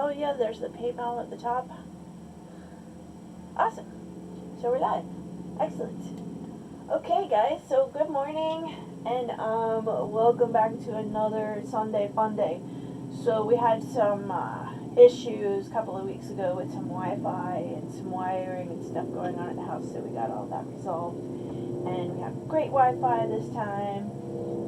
Oh yeah, there's the PayPal at the top. Awesome. So we're live. Excellent. Okay guys, so good morning and welcome back to another Sunday fun day. So we had some issues a couple of weeks ago with some Wi-Fi and some wiring and stuff going on at the house, so we got all that resolved. And we have great Wi-Fi this time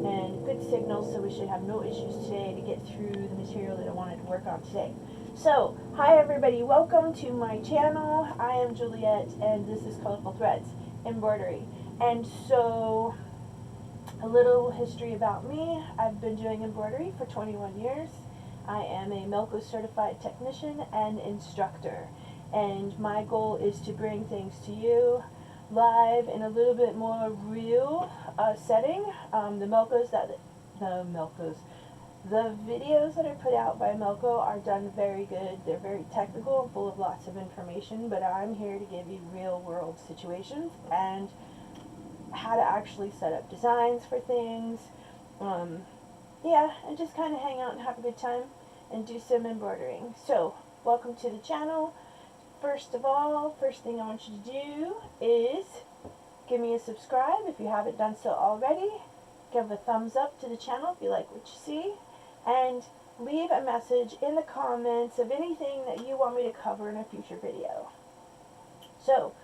and good signal, so we should have no issues today to get through the material that I wanted to work on today. So, hi everybody, welcome to my channel. I am Juliet and this is Colorful Threads Embroidery. And so, a little history about me. I've been doing embroidery for 21 years. I am a Melco certified technician and instructor. And my goal is to bring things to you live in a little bit more real setting. The videos that are put out by Melco are done very good. They're very technical and full of lots of information, but I'm here to give you real world situations and how to actually set up designs for things. Yeah, and just kind of hang out and have a good time and do some embroidering. So, welcome to the channel. First of all, first thing I want you to do is give me a subscribe if you haven't done so already. Give a thumbs up to the channel if you like what you see. And leave a message in the comments of anything that you want me to cover in a future video. So,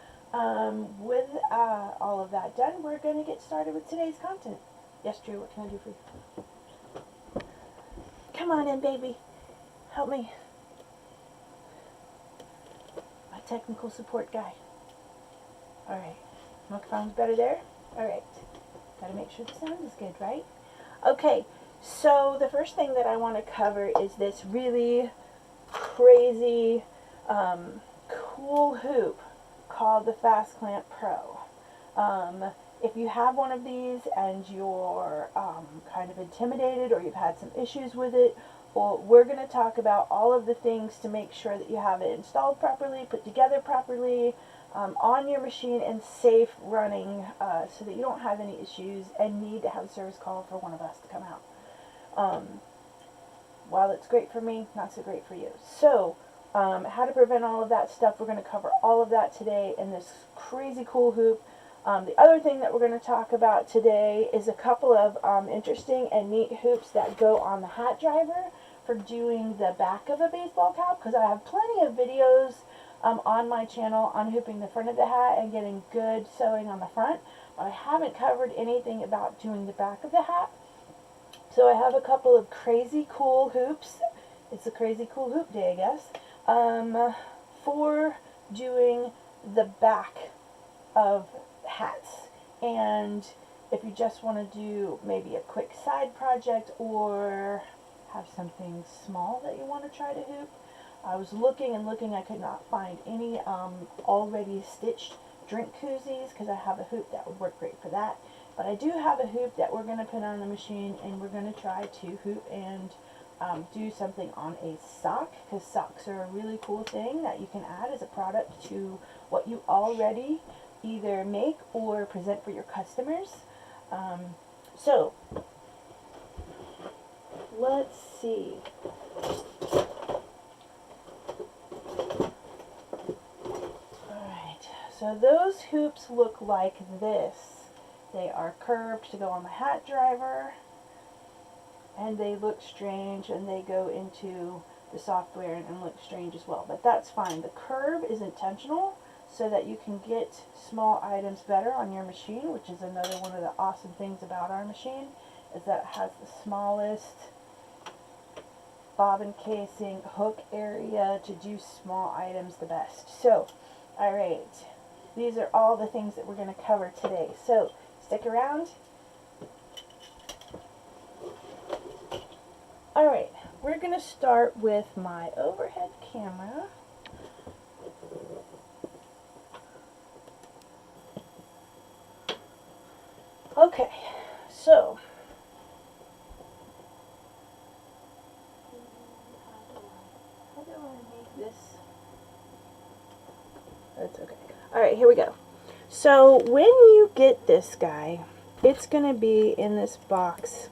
with all of that done, we're going to get started with today's content. Yes, Drew, what can I do for you? Come on in, baby. Help me. My technical support guy. Alright. Microphone's better there? Alright. Gotta make sure the sound is good, right? Okay. So, the first thing that I want to cover is this really crazy, cool hoop called the Fast Clamp Pro. If you have one of these and you're kind of intimidated or you've had some issues with it, well, we're going to talk about all of the things to make sure that you have it installed properly, put together properly, on your machine and safe running, so that you don't have any issues and need to have a service call for one of us to come out. While it's great for me, not so great for you. So, how to prevent all of that stuff, we're going to cover all of that today in this crazy cool hoop. The other thing that we're going to talk about today is a couple of interesting and neat hoops that go on the hat driver for doing the back of a baseball cap, because I have plenty of videos on my channel on hooping the front of the hat and getting good sewing on the front, but I haven't covered anything about doing the back of the hat. So I have a couple of crazy cool hoops. It's a crazy cool hoop day, I guess, for doing the back of hats. And if you just want to do maybe a quick side project or have something small that you want to try to hoop, I was looking and looking. I could not find any already stitched drink koozies because I have a hoop that would work great for that. But I do have a hoop that we're going to put on the machine, and we're going to try to hoop and do something on a sock, because socks are a really cool thing that you can add as a product to what you already either make or present for your customers. So, let's see. Alright, so those hoops look like this. They are curved to go on the hat driver, and they look strange, and they go into the software and look strange as well, but that's fine. The curve is intentional so that you can get small items better on your machine, which is another one of the awesome things about our machine, is that it has the smallest bobbin casing hook area to do small items the best. So, alright, these are all the things that we're going to cover today. So, stick around. Alright, we're going to start with my overhead camera. Okay, so how do I make this? That's okay. Alright, here we go. So when you get this guy, it's going to be in this box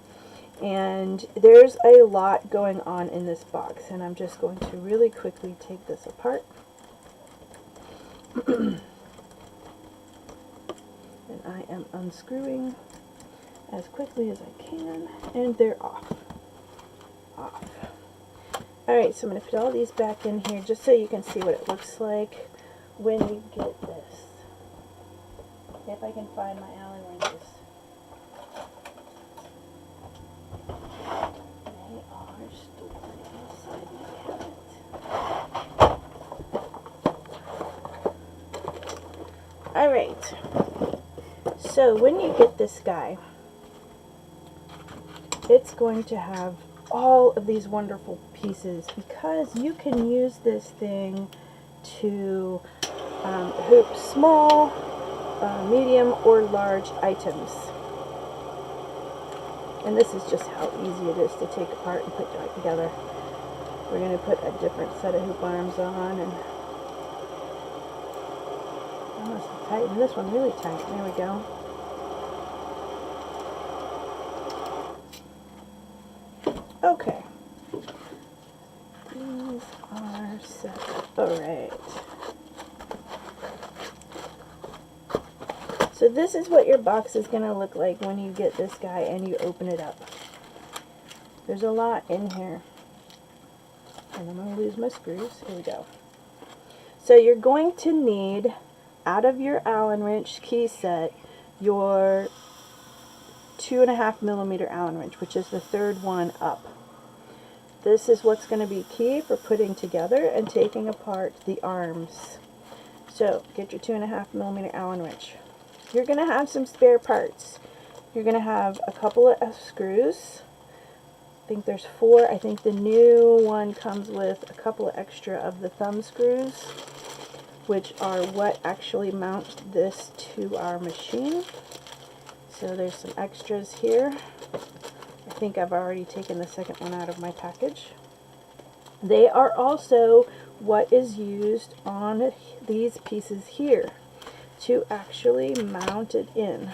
And there's a lot going on in this box, and I'm just going to really quickly take this apart. And I am unscrewing as quickly as I can, and they're off. Alright, so I'm going to put all these back in here just so you can see what it looks like when you get this. If I can find my Allen wrenches. They are stored inside my cabinet. Alright, so when you get this guy, it's going to have all of these wonderful pieces because you can use this thing to hoop small, medium, or large items. And this is just how easy it is to take apart and put back together. We're going to put a different set of hoop arms on, and I must tighten this one really tight. There we go. Okay. These are set up. Alright. So this is what your box is going to look like when you get this guy and you open it up. There's a lot in here. And I'm going to lose my screws. Here we go. So you're going to need, out of your Allen wrench key set, your 2.5 millimeter Allen wrench, which is the third one up. This is what's going to be key for putting together and taking apart the arms. So get your 2.5 millimeter Allen wrench. You're going to have some spare parts. You're going to have a couple of screws. I think there's 4. I think the new one comes with a couple of extra of the thumb screws, which are what actually mount this to our machine. So there's some extras here. I think I've already taken the second one out of my package. They are also what is used on these pieces here to actually mount it in.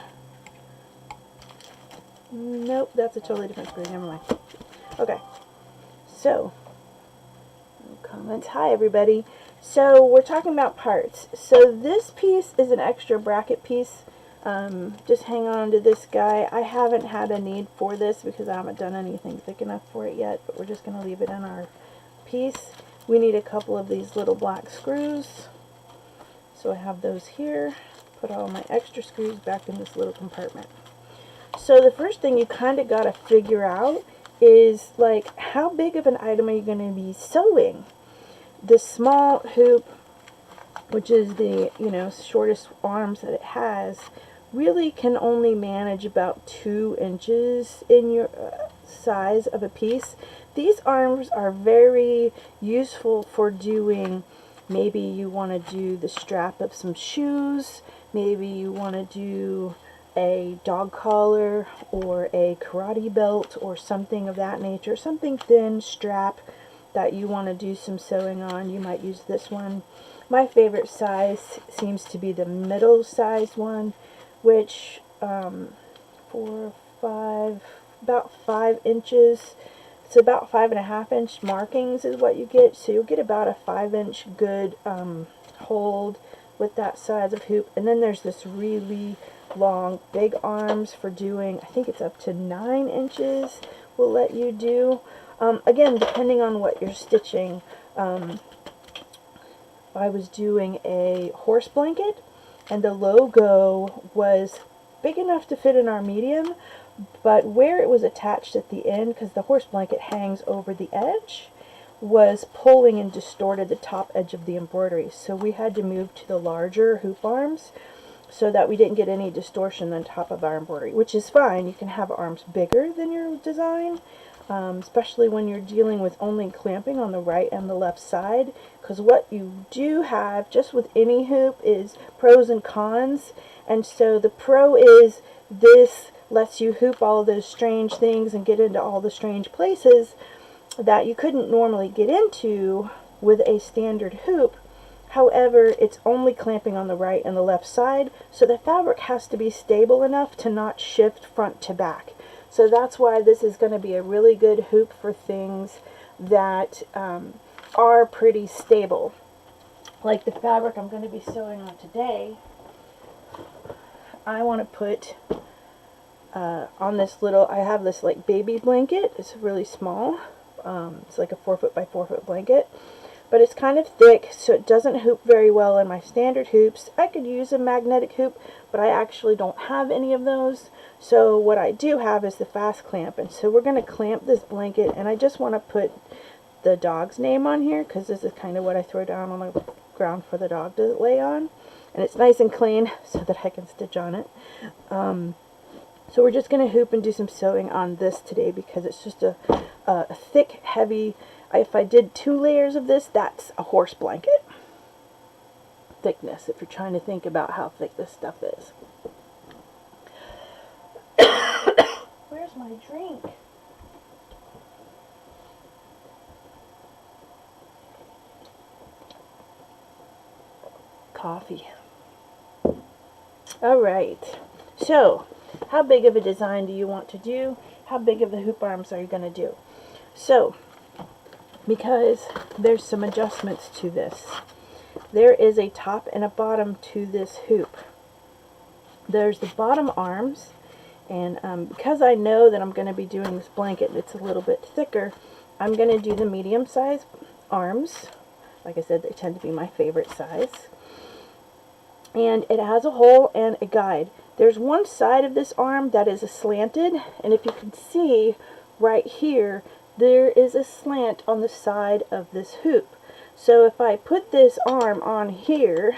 Nope, that's a totally different screw. Never mind. Okay, so comments. Hi everybody. So we're talking about parts. So this piece is an extra bracket piece. Just hang on to this guy. I haven't had a need for this because I haven't done anything thick enough for it yet, but we're just going to leave it in our piece. We need a couple of these little black screws. So I have those here. Put all my extra screws back in this little compartment. So the first thing you kind of got to figure out is, like, how big of an item are you going to be sewing? The small hoop, which is the, shortest arms that it has, really can only manage about 2 inches in your size of a piece. These arms are very useful for doing, maybe you want to do the strap of some shoes, maybe you want to do a dog collar or a karate belt or something of that nature, something thin strap that you want to do some sewing on. You might use this one. My favorite size seems to be the middle size one, which 4, 5, about 5 inches. It's about 5.5 inch markings is what you get. So you'll get about a 5-inch good hold with that size of hoop. And then there's this really long big arms for doing, I think it's up to 9 inches will let you do. Again, depending on what you're stitching. I was doing a horse blanket, and the logo was big enough to fit in our medium, but where it was attached at the end, because the horse blanket hangs over the edge, was pulling and distorted the top edge of the embroidery. So we had to move to the larger hoop arms so that we didn't get any distortion on top of our embroidery, which is fine. You can have arms bigger than your design, especially when you're dealing with only clamping on the right and the left side, because what you do have just with any hoop is pros and cons. And so the pro is this lets you hoop all of those strange things and get into all the strange places that you couldn't normally get into with a standard hoop. However, it's only clamping on the right and the left side, so the fabric has to be stable enough to not shift front to back. So that's why this is going to be a really good hoop for things that are pretty stable. Like the fabric I'm going to be sewing on today, I want to put on this little, I have this like baby blanket. It's really small. It's like a 4-foot by 4-foot blanket. But it's kind of thick, so it doesn't hoop very well in my standard hoops. I could use a magnetic hoop, but I actually don't have any of those. So what I do have is the fast clamp. And so we're going to clamp this blanket, and I just want to put the dog's name on here, because this is kind of what I throw down on the ground for the dog to lay on. And it's nice and clean so that I can stitch on it. So we're just going to hoop and do some sewing on this today, because it's just a thick, heavy, if I did 2 layers of this, that's a horse blanket thickness, if you're trying to think about how thick this stuff is. Where's my drink? Coffee. Alright, so how big of a design do you want to do? How big of the hoop arms are you going to do? So, because there's some adjustments to this. There is a top and a bottom to this hoop. There's the bottom arms, and because I know that I'm going to be doing this blanket and it's a little bit thicker, I'm going to do the medium size arms. Like I said, they tend to be my favorite size. And it has a hole and a guide. There's one side of this arm that is slanted, and if you can see right here, there is a slant on the side of this hoop. So if I put this arm on here,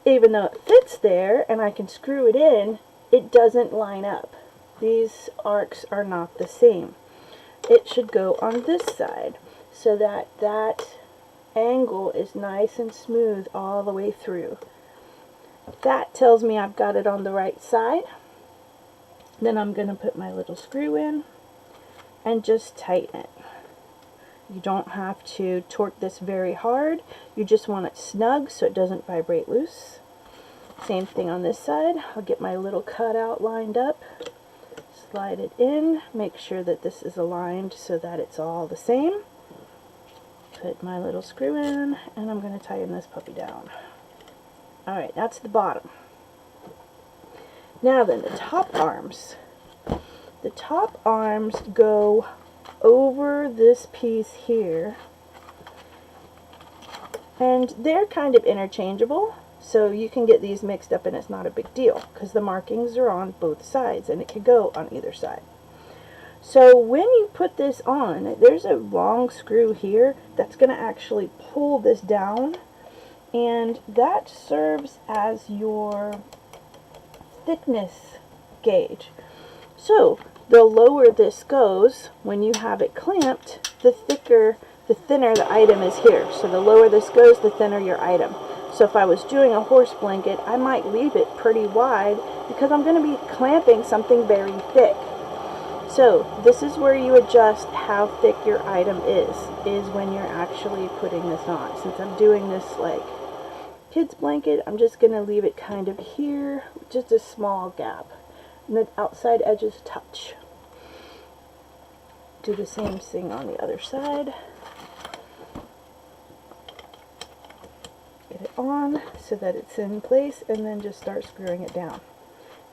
even though it fits there and I can screw it in, it doesn't line up. These arcs are not the same. It should go on this side so that that angle is nice and smooth all the way through. That tells me I've got it on the right side. Then I'm going to put my little screw in and just tighten it. You don't have to torque this very hard. You just want it snug so it doesn't vibrate loose. Same thing on this side. I'll get my little cutout lined up, slide it in, make sure that this is aligned so that it's all the same. Put my little screw in, and I'm going to tighten this puppy down. Alright, that's the bottom. Now then, the top arms. The top arms go over this piece here, and they're kind of interchangeable, so you can get these mixed up and it's not a big deal because the markings are on both sides and it could go on either side. So when you put this on, there's a long screw here that's going to actually pull this down, and that serves as your thickness gauge. So the lower this goes, when you have it clamped, the thinner the item is here. So the lower this goes, the thinner your item. So if I was doing a horse blanket, I might leave it pretty wide because I'm going to be clamping something very thick. So this is where you adjust how thick your item is when you're actually putting this on. Since I'm doing this like kids blanket, I'm just going to leave it kind of here, just a small gap. And the outside edges touch. Do the same thing on the other side. Get it on so that it's in place, and then just start screwing it down.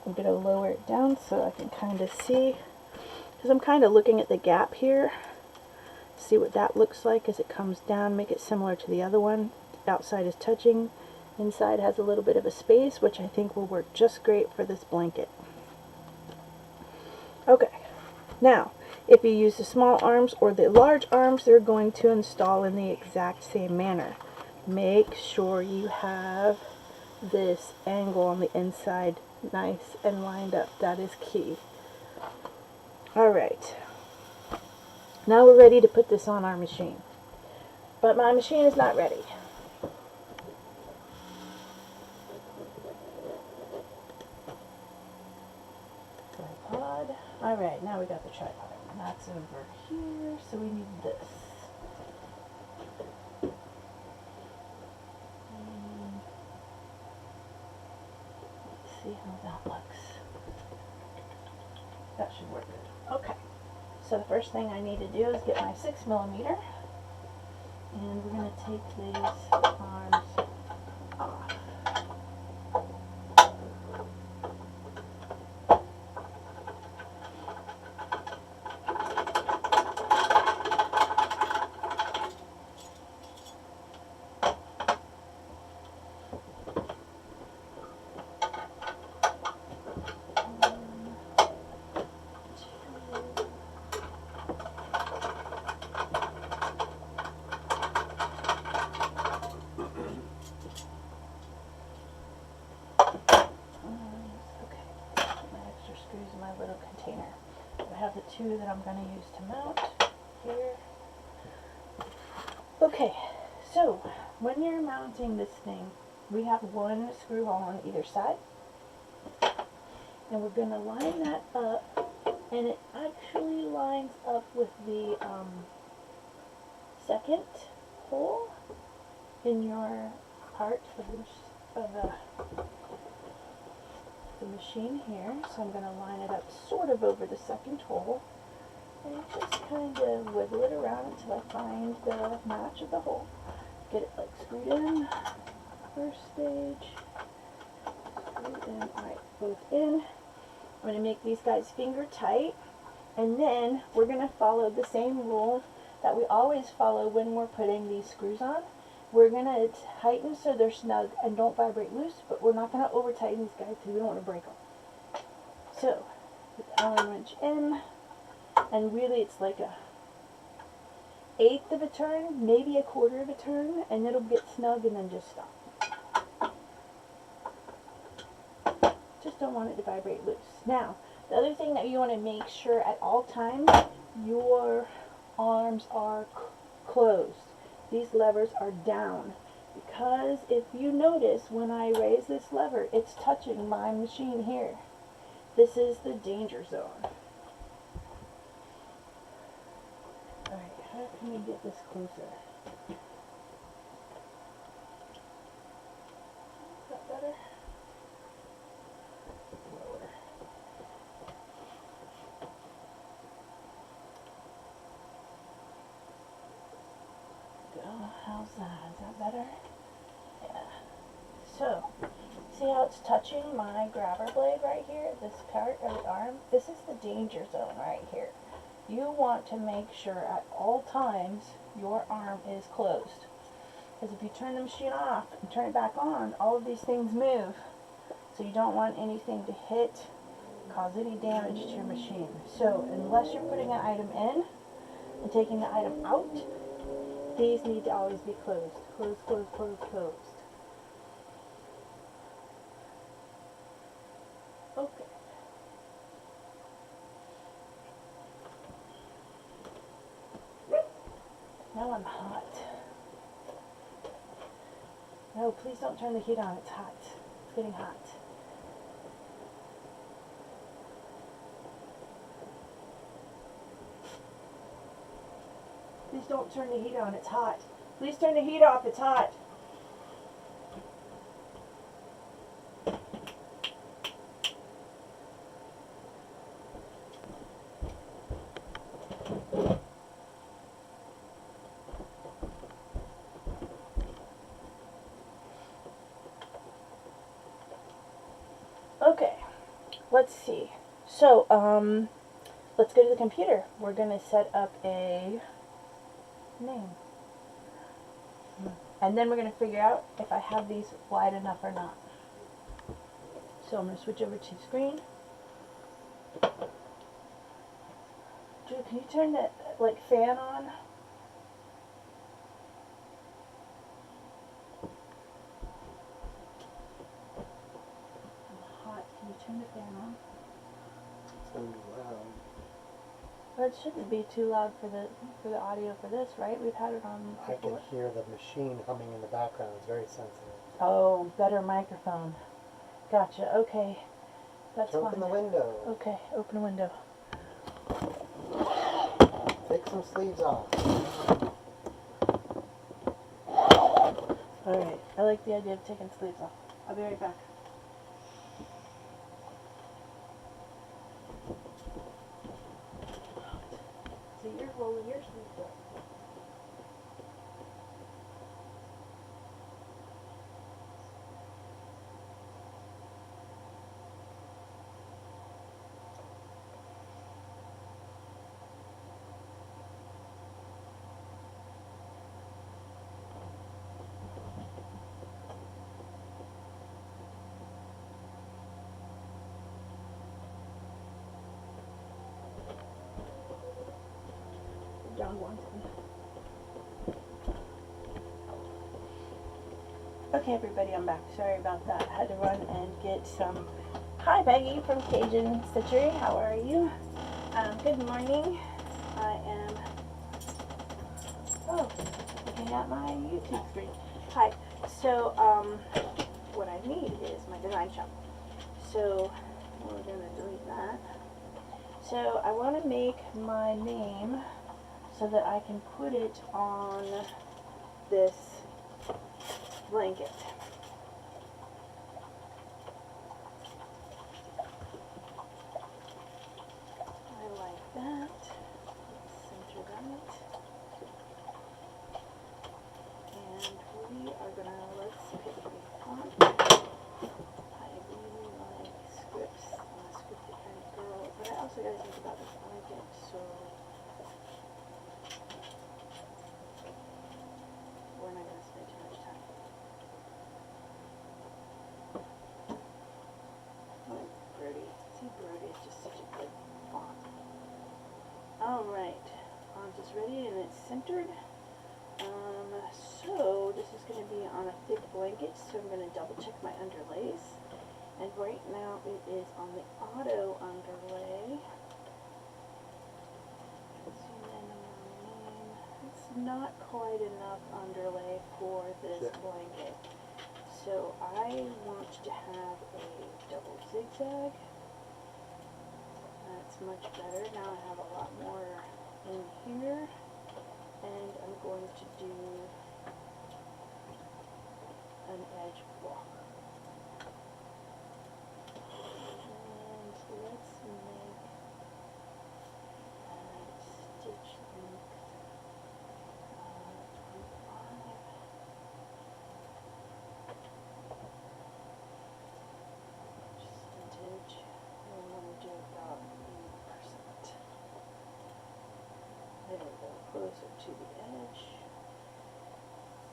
I'm going to lower it down so I can kind of see, because I'm kind of looking at the gap here. See what that looks like as it comes down. Make it similar to the other one. The outside is touching. Inside has a little bit of a space, which I think will work just great for this blanket. Okay, now if you use the small arms or the large arms, they're going to install in the exact same manner. Make sure you have this angle on the inside nice and lined up. That is key. Alright, now we're ready to put this on our machine. But my machine is not ready. Tripod. Alright, now we got the tripod. And that's over here, so we need this. Let's see how that looks. That So the first thing I need to do is get my 6mm, and we're going to take these arms off. Little container. I have the two that I'm going to use to mount here. Okay, so when you're mounting this thing, we have one screw hole on either side, and we're going to line that up, and it actually lines up with the second hole in your part of the machine here. So I'm going to line it up sort of over the second hole and just kind of wiggle it around until I find the match of the hole. Get it like screwed in, first stage, screwed in, alright, both in. I'm going to make these guys finger tight, and then we're going to follow the same rule that we always follow when we're putting these screws on. We're going to tighten so they're snug and don't vibrate loose, but we're not going to over tighten these guys because we don't want to break them. So, put the Allen wrench in, and really it's like a 1/8 of a turn, maybe 1/4 of a turn, and it'll get snug and then just stop. Just don't want it to vibrate loose. Now, the other thing that you want to make sure at all times, your arms are closed. These levers are down, because if you notice when I raise this lever, it's touching my machine here. This is the danger zone. Alright, how can we get this closer? Is that better? Lower. How's that? Is that better? Yeah. So, see how it's touching my grabber blade right here? This part of the arm? This is the danger zone right here. You want to make sure at all times your arm is closed. Because if you turn the machine off and turn it back on, all of these things move. So you don't want anything to hit, cause any damage to your machine. So, unless you're putting an item in and taking the item out, these need to always be closed. Closed, closed, closed, closed. Okay. Now I'm hot. No, please don't turn the heat on. It's hot. It's getting hot. Please don't turn the heat on, it's hot. Please turn the heat off, it's hot. Okay, let's see. So, let's go to the computer. We're going to set up a name. And then we're going to figure out if I have these wide enough or not. So I'm going to switch over to screen. Drew, can you turn that fan on? I'm hot. Can you turn the fan on? It's going to be loud. Well, it shouldn't be too loud for the audio for this, right? We've had it on before. I can hear the machine humming in the background. It's very sensitive. Oh, better microphone. Gotcha. Okay. That's fine. Open the window. Okay, open the window. Take some sleeves off. Alright, I like the idea of taking sleeves off. I'll be right back. rolling your sleeves up. John wants me. Okay, everybody, I'm back. Sorry about that. I had to run and get some. Hi, Peggy from Cajun Stitchery. How are you? Good morning. I am. Oh, looking at my YouTube screen. Hi. So, what I need is my design shop. So, we're gonna delete that. So, I want to make my name so that I can put it on this blanket. I like that. Let's center that. And we are gonna, let's pick a font. I really like scripts. I'm a scripted kind of girl, but I also gotta think about this blanket, so we're not going to spend too much time. Oh, Brody. See, Brody is just such a good font. Alright. Font is ready and it's centered. So, this is going to be on a thick blanket, so I'm going to double check my underlays. And right now it is on the auto underlay. It's not quite enough underlay for this blanket. So I want to have a double zigzag. That's much better. Now I have a lot more in here. And I'm going to do an edge block. And let's make that stitch length 25. Percentage, we want to do about 80%. There we go, closer to the edge.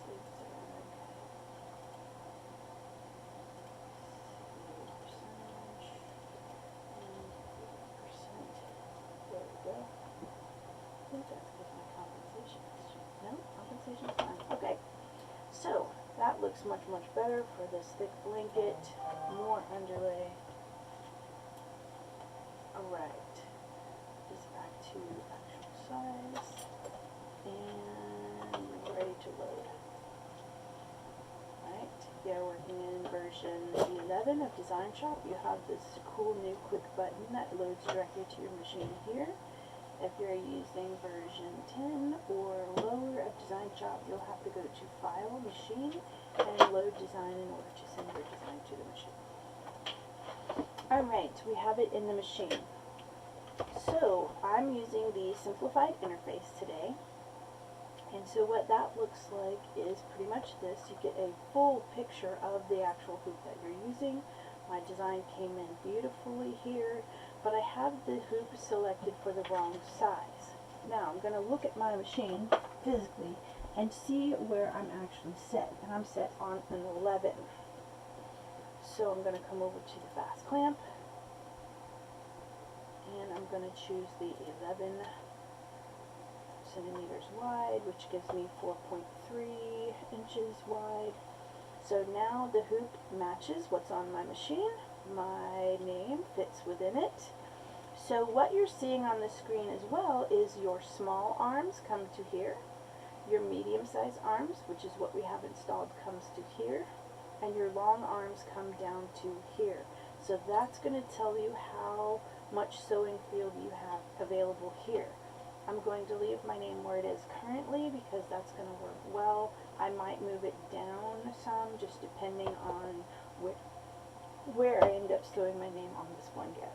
Zigzag. Percentage. And 80%. There we go. I think that's because my compensation is changed. No, compensation is fine. Okay. So, that looks much, much better for this thick blanket. More underlay. Alright. This back to actual size. And ready to load. Alright. We are working in version 11 of Design Shop. You have this cool new quick button that loads directly to your machine here. If you're using version 10 or lower of Design Shop, you'll have to go to File, Machine, and Load Design in order to send your design to the machine. Alright, we have it in the machine. So, I'm using the simplified interface today. And so what that looks like is pretty much this. You get a full picture of the actual hoop that you're using. My design came in beautifully here, but I have the hoop selected for the wrong size. Now I'm going to look at my machine physically and see where I'm actually set. And I'm set on an 11. So I'm going to come over to the fast clamp. And I'm going to choose the 11 centimeters wide, which gives me 4.3 inches wide. So now the hoop matches what's on my machine. My name fits within it. So what you're seeing on the screen as well is your small arms come to here. Your medium-sized arms, which is what we have installed, comes to here. And your long arms come down to here. So that's going to tell you how much sewing field you have available here. I'm going to leave my name where it is currently because that's going to work well. I might move it down some just depending on where I end up sewing my name on this blanket.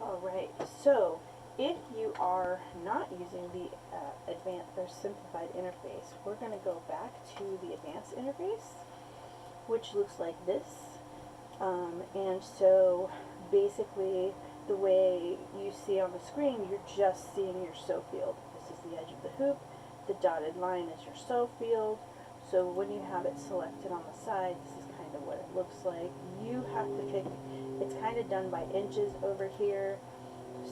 Alright, so if you are not using the advanced or simplified interface, we're going to go back to the advanced interface, which looks like this. And so basically the way you see on the screen, you're just seeing your sew field. This is the edge of the hoop. The dotted line is your sew field. So when you have it selected on the side, this is kind of what it looks like. You have to pick, it's kind of done by inches over here.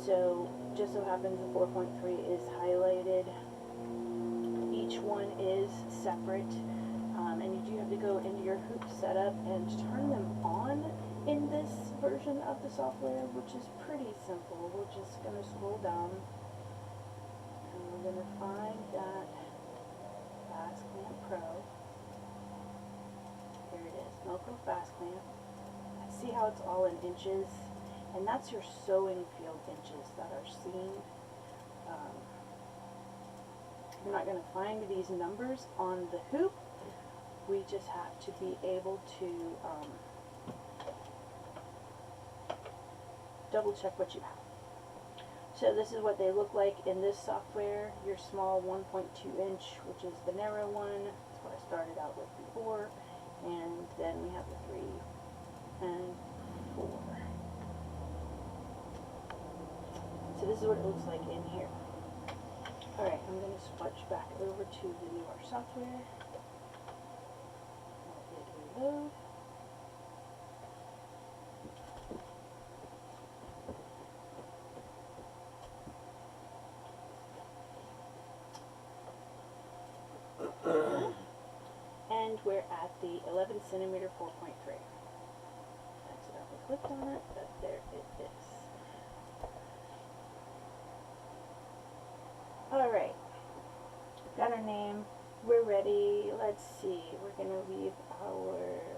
So just so happens the 4.3 is highlighted. Each one is separate. And you do have to go into your hoop setup and turn them on in this version of the software, which is pretty simple. We're just going to scroll down and we're going to find that Fast Clamp Pro. Here it is, Melco Fast Clamp. See how it's all in inches? And that's your sewing field inches that are seen. You're not going to find these numbers on the hoop. We just have to be able to double check what you have. So this is what they look like in this software. Your small 1.2 inch, which is the narrow one. That's what I started out with before. And then we have the 3 and 4. So this is what it looks like in here. Alright, I'm going to switch back over to the newer software. Let it reload. And we're at the 11 centimeter 4.3. Accidentally clicked on it, but there it is. Alright, got our name, we're ready. Let's see, we're going to leave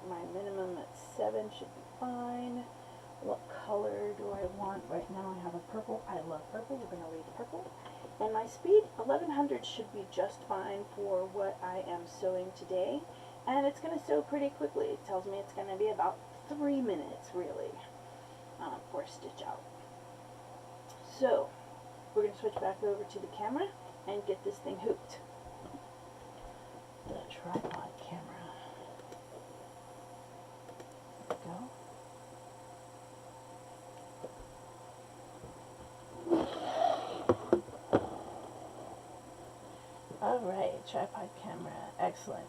my minimum at 7, should be fine. What color do I want? Right now I have a purple. I love purple. We're going to leave purple. And my speed, 1100 should be just fine for what I am sewing today. And it's going to sew pretty quickly. It tells me it's going to be about 3 minutes, really, for a stitch out. So, we're going to switch back over to the camera and get this thing hooped. The tripod camera. There we go. Alright, tripod camera, excellent.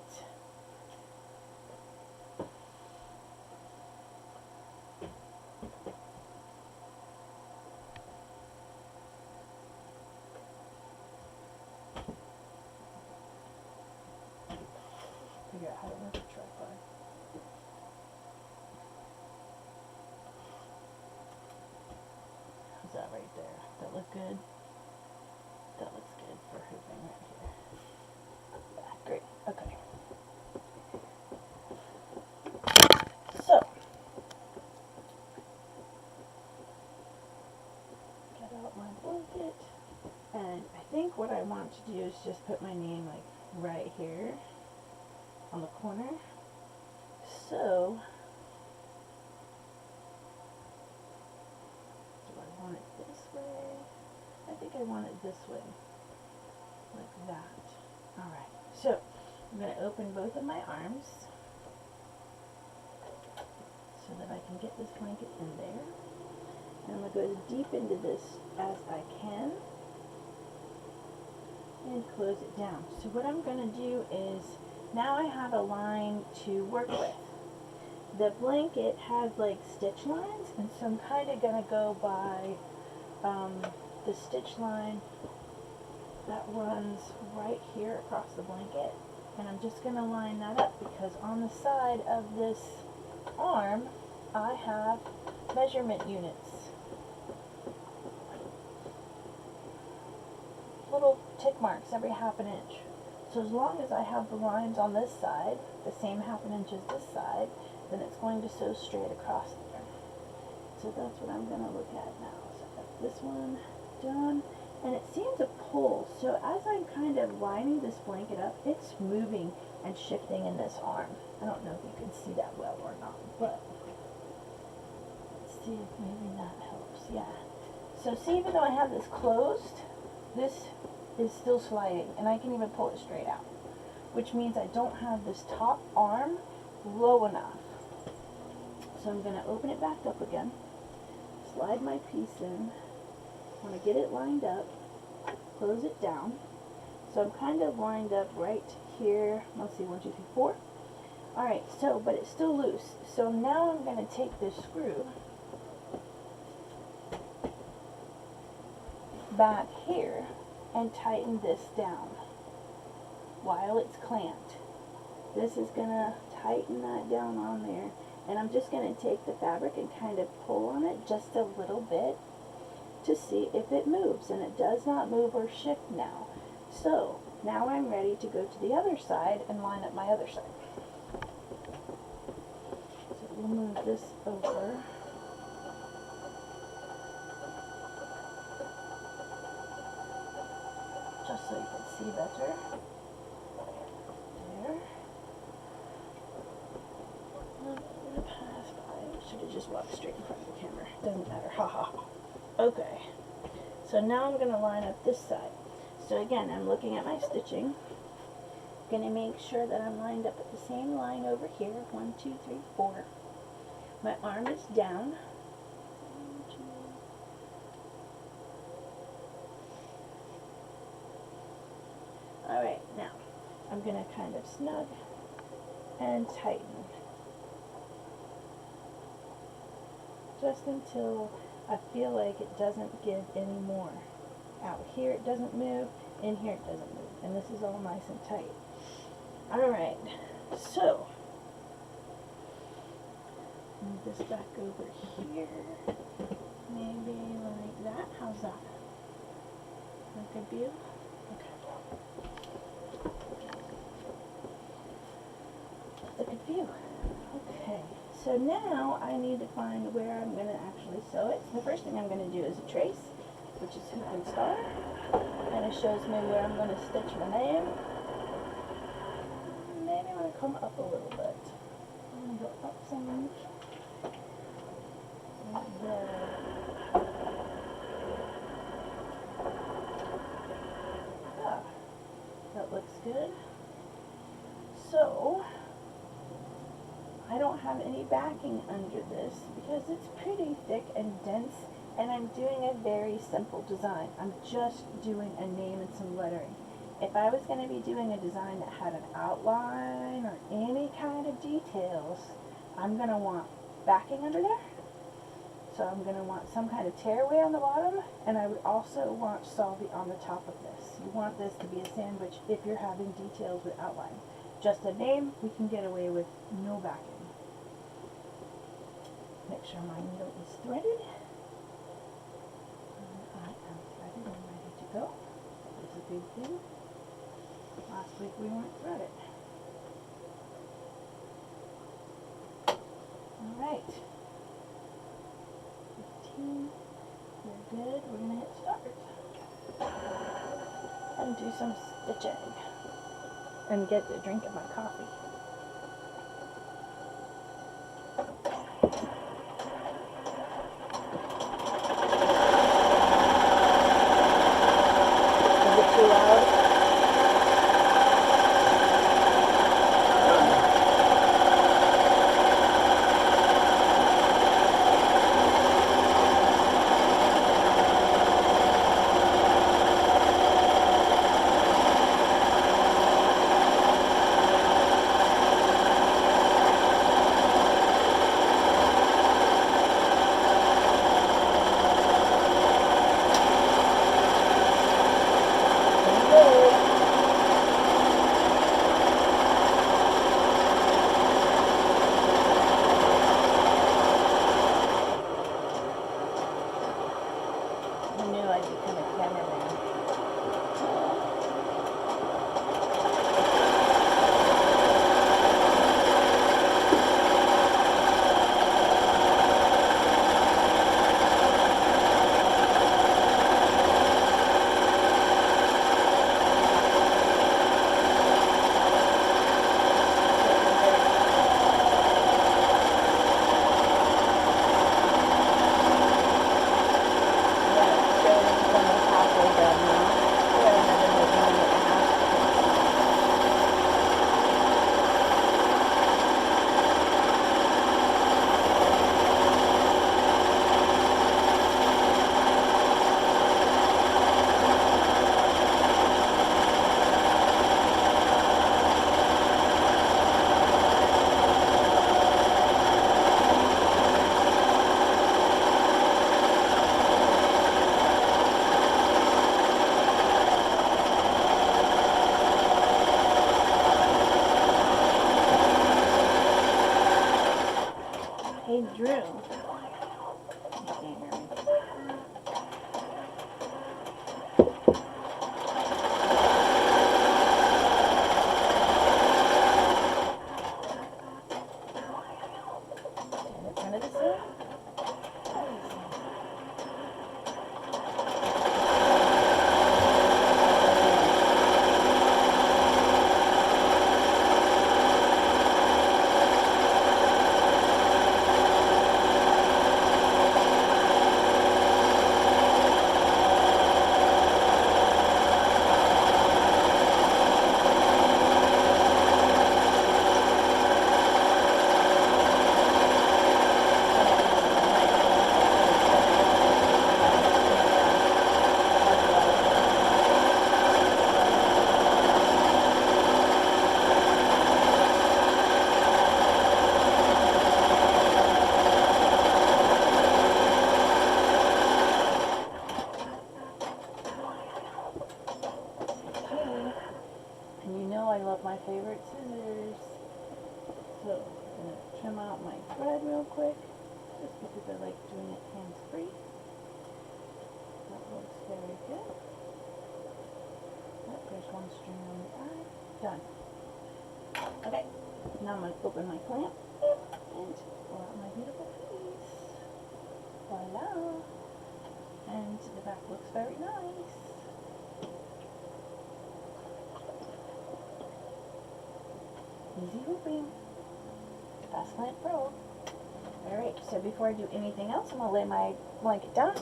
Figure out how to work a tripod. How's that right there? That look good? That looks good for hooping right here. Great, okay. So, get out my blanket, and I think what I want to do is just put my name like right here on the corner. So, do I want it this way? I think I want it this way, like that. Alright. So, I'm going to open both of my arms so that I can get this blanket in there. And I'm going to go as deep into this as I can and close it down. So what I'm going to do is, now I have a line to work with. The blanket has like stitch lines, and so I'm kind of going to go by the stitch line that runs right here across the blanket, and I'm just going to line that up because on the side of this arm I have measurement units, little tick marks every half an inch. So as long as I have the lines on this side the same half an inch as this side, then it's going to sew straight across there. So that's what I'm going to look at now. So I got this one done. And it seems to pull, so as I'm kind of lining this blanket up, it's moving and shifting in this arm. I don't know if you can see that well or not, but let's see if maybe that helps. Yeah. So see, even though I have this closed, this is still sliding, and I can even pull it straight out, which means I don't have this top arm low enough. So I'm going to open it back up again, slide my piece in, want to get it lined up, close it down. So I'm kind of lined up right here. Let's see, 1, 2, 3, 4. Alright, so, but it's still loose. So now I'm going to take this screw back here and tighten this down while it's clamped. This is going to tighten that down on there, and I'm just going to take the fabric and kind of pull on it just a little bit to see if it moves, and it does not move or shift now. So now I'm ready to go to the other side and line up my other side. So we'll move this over. Just so you can see better. There. I'm gonna pass by. I should have just walked straight in front of the camera. Doesn't matter. Ha ha ha. Okay. So now I'm going to line up this side. So again, I'm looking at my stitching. Going to make sure that I'm lined up at the same line over here. 1, 2, 3, 4. My arm is down. 1, 2. Alright, now I'm going to kind of snug and tighten. Just until I feel like it doesn't give any more. Out here it doesn't move, in here it doesn't move. And this is all nice and tight. Alright, so move this back over here. Maybe like that. How's that? A good view? Okay. That's a good view. Okay. So now I need to find where I'm going to actually sew it. So the first thing I'm going to do is a trace, which is hoop and star. And it shows me where I'm going to stitch my name. Maybe I'm going to come up a little bit. I'm going to go up some. Right there. Ah, that looks good. So I don't have any backing under this because it's pretty thick and dense, and I'm doing a very simple design. I'm just doing a name and some lettering. If I was going to be doing a design that had an outline or any kind of details, I'm going to want backing under there. So I'm going to want some kind of tearaway on the bottom, and I would also want solvy on the top of this. You want this to be a sandwich if you're having details with outline. Just a name, we can get away with no backing. Make sure my needle is threaded. And I am threaded and ready to go. That is a good thing. Last week we weren't threaded. Alright. 15. We're good. We're going to hit start. And do some stitching. And get a drink of my coffee. Is it too loud? out my favorite scissors. So I'm going to trim out my thread real quick, just because I like doing it hands-free. That looks very good. Oh, there's one string on the eye. Done. Okay, now I'm going to open my clamp and pull out my beautiful piece. Voila! And the back looks very nice. Easy hooping. Fast clamp pro. Alright, so before I do anything else, I'm going to lay my blanket down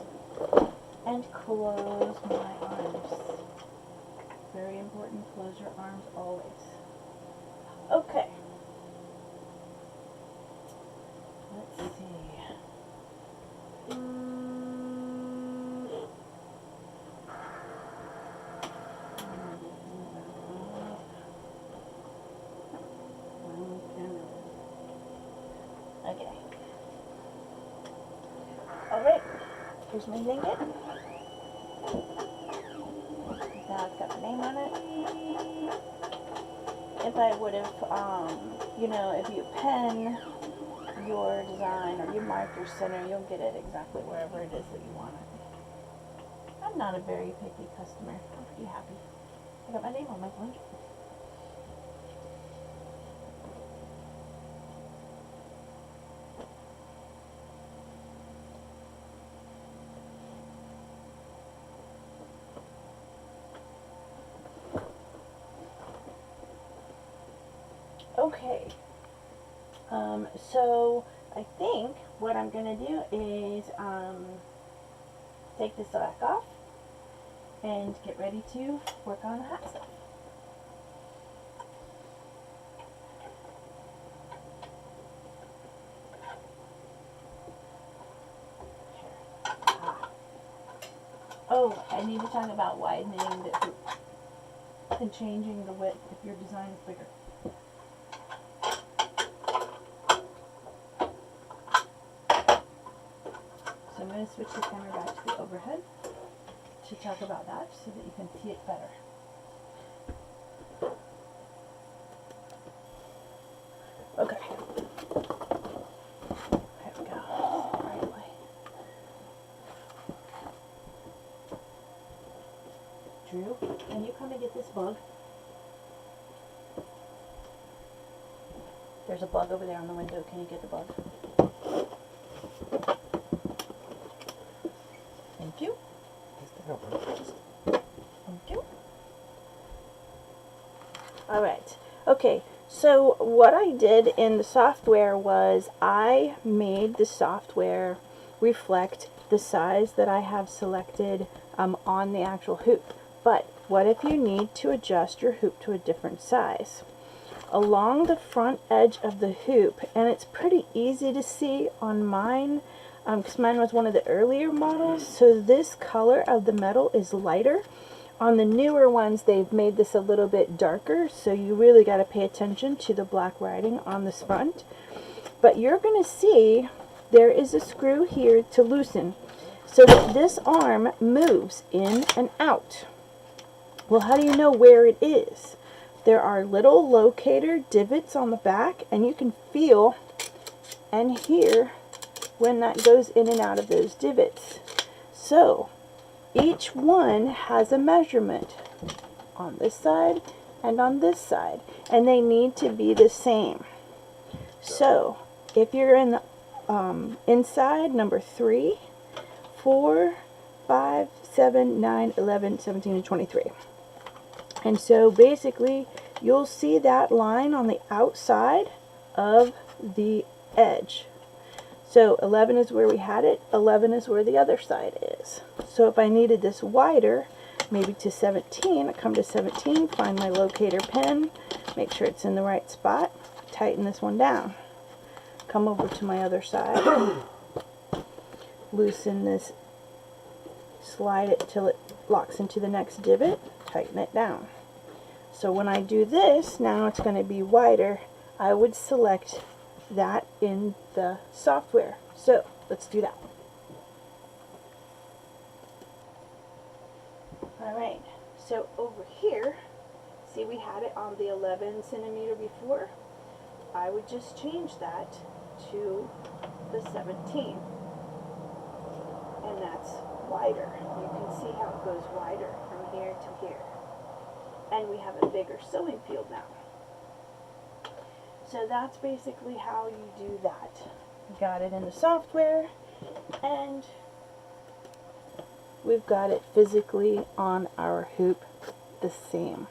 and close my arms. Very important, close your arms always. Okay. Let's see. Okay. Alright, here's my blanket. Now it's got my name on it. If I would have, you know, if you pen your design or you mark your center, you'll get it exactly wherever it is that you want it. I'm not a very picky customer. I'm pretty happy. I got my name on my blanket. Okay, so I think what I'm going to do is take this back off and get ready to work on the hat stuff. Oh, I need to talk about widening the hoop and changing the width if your design is bigger. So I'm going to switch the camera back to the overhead to talk about that so that you can see it better. Okay. There we go. Right away. Drew, can you come and get this bug? There's a bug over there on the window. Can you get the bug? Thank you. Thank you. Alright. Okay. So what I did in the software was I made the software reflect the size that I have selected on the actual hoop. But what if you need to adjust your hoop to a different size? Along the front edge of the hoop, and it's pretty easy to see on mine, because mine was one of the earlier models, so this color of the metal is lighter. On the newer ones, they've made this a little bit darker, so you really got to pay attention to the black writing on this front. But you're going to see there is a screw here to loosen, so that this arm moves in and out. Well, how do you know where it is? There are little locator divots on the back, and you can feel and hear when that goes in and out of those divots. So each one has a measurement on this side and on this side, and they need to be the same. So if you're in the inside, number 3, 4, 5, 7, 9, 11, 17, and 23. And so basically you'll see that line on the outside of the edge. So 11 is where we had it, 11 is where the other side is. So if I needed this wider, maybe to 17, I come to 17, find my locator pin, make sure it's in the right spot, tighten this one down. Come over to my other side, loosen this, slide it till it locks into the next divot, tighten it down. So when I do this, now it's going to be wider. I would select that in the software. So let's do that. Alright, so over here, See, we had it on the 11 centimeter before. I would just change that to the 17. And that's wider. You can see how it goes wider from here to here. And we have a bigger sewing field now. So that's basically how you do that. We got it in the software, and we've got it physically on our hoop the same.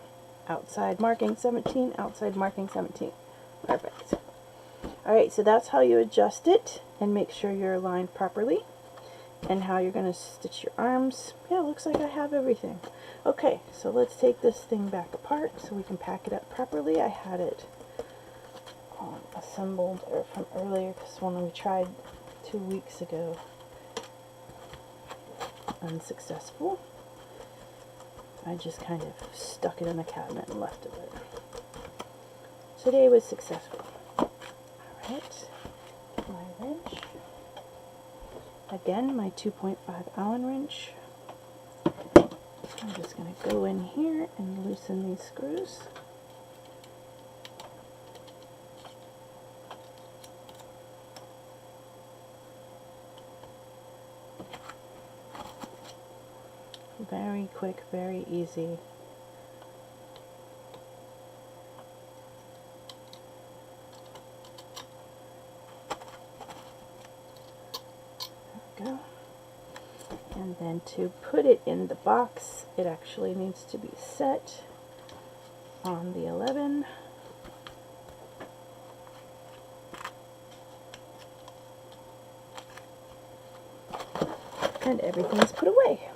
Outside marking 17, outside marking 17. Perfect. Alright, so that's how you adjust it and make sure you're aligned properly, and how you're going to stitch your arms. Yeah, looks like I have everything. Okay, so let's take this thing back apart so we can pack it up properly. I had it assembled from earlier, because one we tried 2 weeks ago, unsuccessful. I just kind of stuck it in the cabinet and left it there. Today was successful. Alright, my wrench. Again, my 2.5 Allen wrench. I'm just going to go in here and loosen these screws. Very quick, very easy. There we go. And then to put it in the box, it actually needs to be set on the 11. And everything's put away.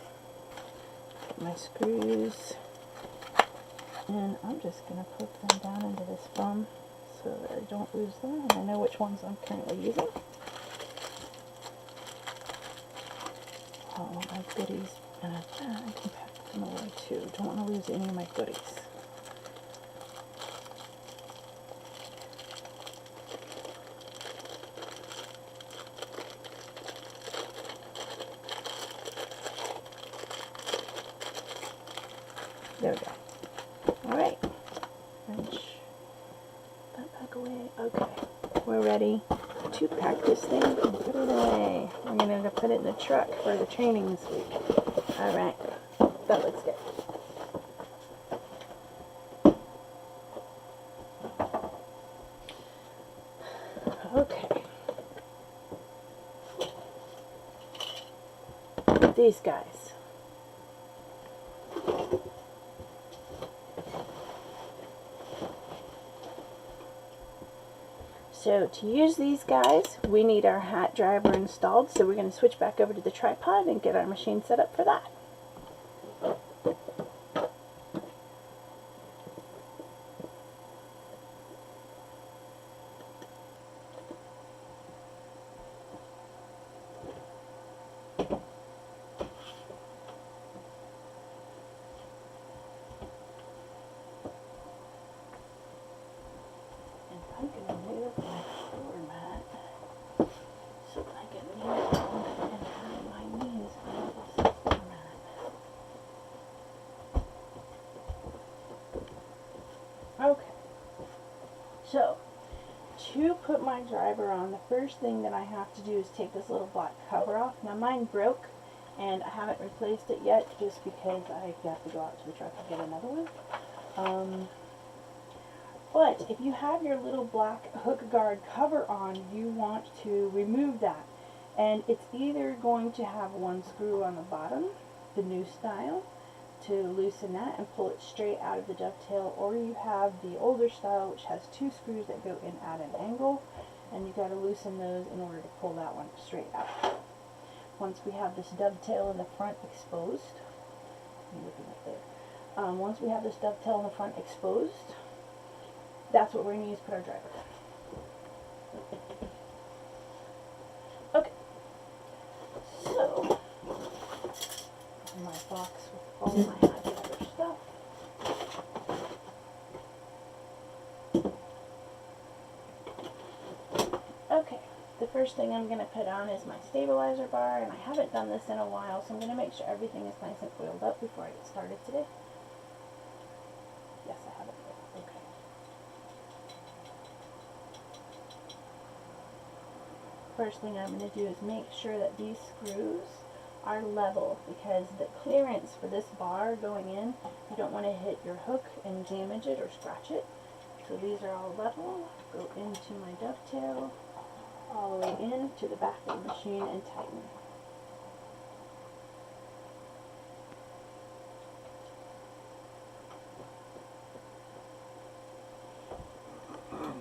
My screws, and I'm just going to put them down into this foam so that I don't lose them, and I know which ones I'm currently using. All my goodies, and I can pack them away too. Don't want to lose any of my goodies. There we go. Alright. Wrench that back away. Okay. We're ready to pack this thing and put it away. We're going to put it in the truck for the training this week. Alright. That looks good. Okay. These guys. So to use these guys, we need our hat driver installed, so we're going to switch back over to the tripod and get our machine set up for that. I'm going to move my floor mat so I can kneel down and have my knees on this floor mat. Okay, so to put my driver on, the first thing that I have to do is take this little black cover off. Now mine broke and I haven't replaced it yet just because I have to go out to the truck and get another one. But if you have your little black hook guard cover on, you want to remove that. And it's either going to have one screw on the bottom, the new style, to loosen that and pull it straight out of the dovetail, or you have the older style which has two screws that go in at an angle, and you got to loosen those in order to pull that one straight out. Once we have this dovetail in the front exposed, I'm looking up there. Once we have this dovetail in the front exposed, that's what we're going to use to put our driver in. Okay, so in my box with all my hot driver stuff. Okay, the first thing I'm going to put on is my stabilizer bar, and I haven't done this in a while, so I'm going to make sure everything is nice and oiled up before I get started today. Yes, I have it. Okay. First thing I'm going to do is make sure that these screws are level, because the clearance for this bar going in, you don't want to hit your hook and damage it or scratch it. So these are all level. Go into my dovetail, all the way in to the back of the machine and tighten.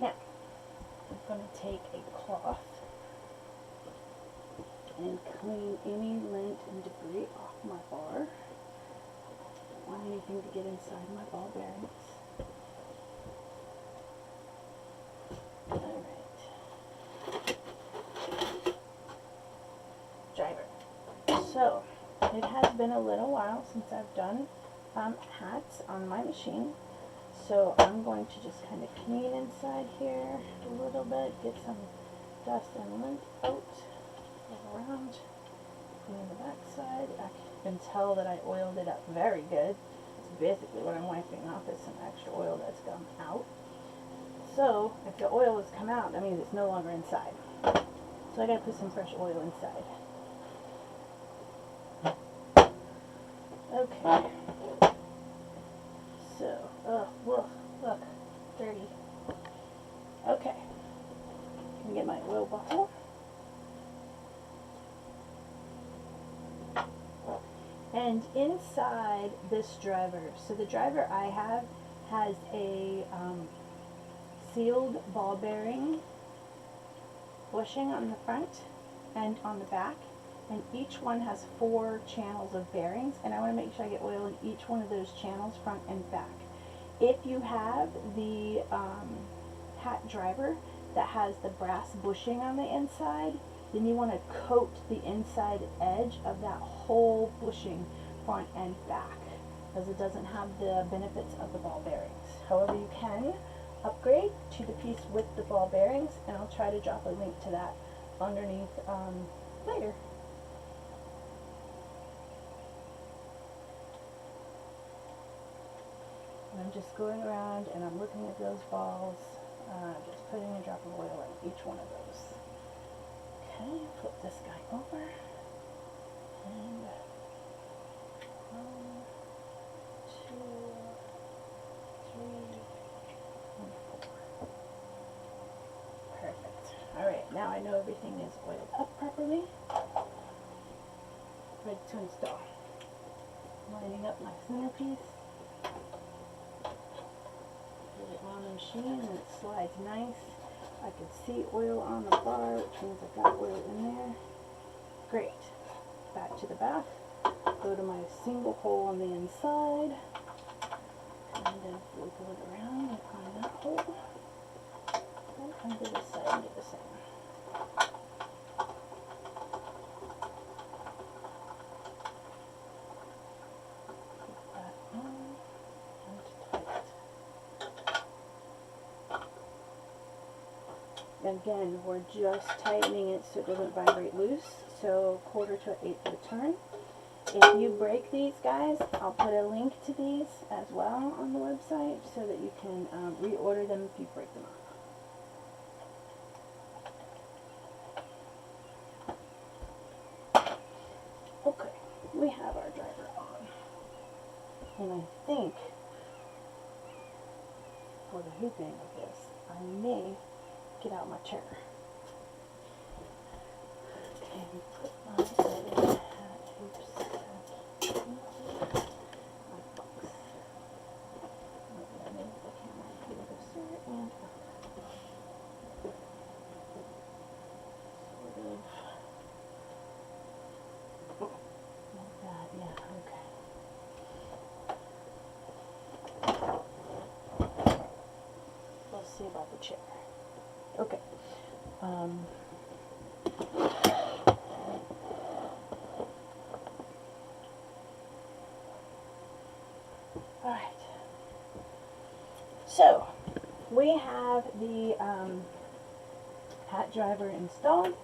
Now, I'm going to take a cloth and clean any lint and debris off my bar. Don't want anything to get inside my ball bearings. Alright. Driver. So, it has been a little while since I've done hats on my machine. So I'm going to just kind of clean inside here a little bit, get some dust and lint out, all around, clean the back side. I can tell that I oiled it up very good. It's basically what I'm wiping off is some extra oil that's come out. So if the oil has come out, that means it's no longer inside. So I gotta put some fresh oil inside. Okay. So, look, dirty. Okay. Can I get my oil bottle? And inside this driver, so the driver I have has a sealed ball bearing bushing on the front and on the back, and each one has 4 channels of bearings, and I want to make sure I get oil in each one of those channels, front and back. If you have the hat driver that has the brass bushing on the inside, then you want to coat the inside edge of that whole bushing, front and back, because it doesn't have the benefits of the ball bearings. However, you can upgrade to the piece with the ball bearings, and I'll try to drop a link to that underneath later. And I'm just going around and I'm looking at those balls, just putting a drop of oil in each one of those. Okay, flip this guy over, and 1, 2, 3, and 4. Perfect. Alright, now I know everything is oiled up properly. Ready to install. Lining up my centerpiece. Put it on the machine and it slides nice. I can see oil on the bar, which means I've got oil in there. Great. Back to the back. Go to my single hole on the inside. And then wiggle it around and find that hole. And come to this side and do the same. Put that on and tight. Again, we're just tightening it so it doesn't vibrate loose, so 1/4 to 1/8 of a turn. If you break these guys, I'll put a link to these as well on the website so that you can reorder them if you break them off. Okay, we have our driver on. And I think for the hooping of this, I may get out my chair. Okay, put my other hat hoops back in my box. Let me move the camera closer and up. Sort of like that, yeah, okay. Let's see about the chair. Okay. Alright. So, we have the hat driver installed.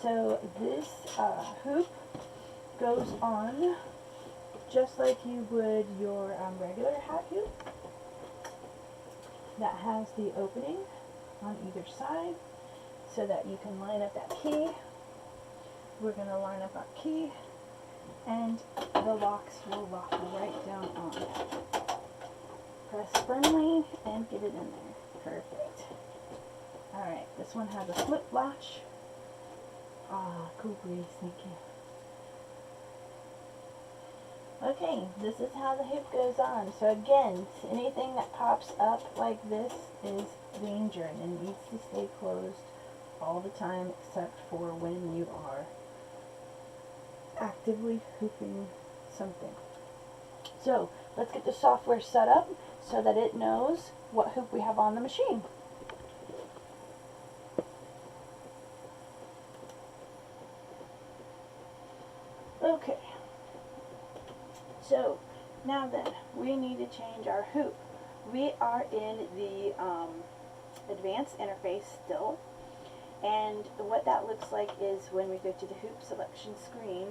So, this hoop goes on just like you would your regular hat hoop. that has the opening on either side so that you can line up that key. We're going to line up our key, and the locks will lock right down on. Press firmly and get it in there. Perfect. Alright, this one has a flip latch. Ah, cool breeze, thank you. Okay, this is how the hoop goes on. So again, anything that pops up like this is danger and it needs to stay closed all the time except for when you are actively hooping something. So let's get the software set up so that it knows what hoop we have on the machine. Okay, so now then, we need to change our hoop. We are in the advanced interface still, and what that looks like is when we go to the hoop selection screen,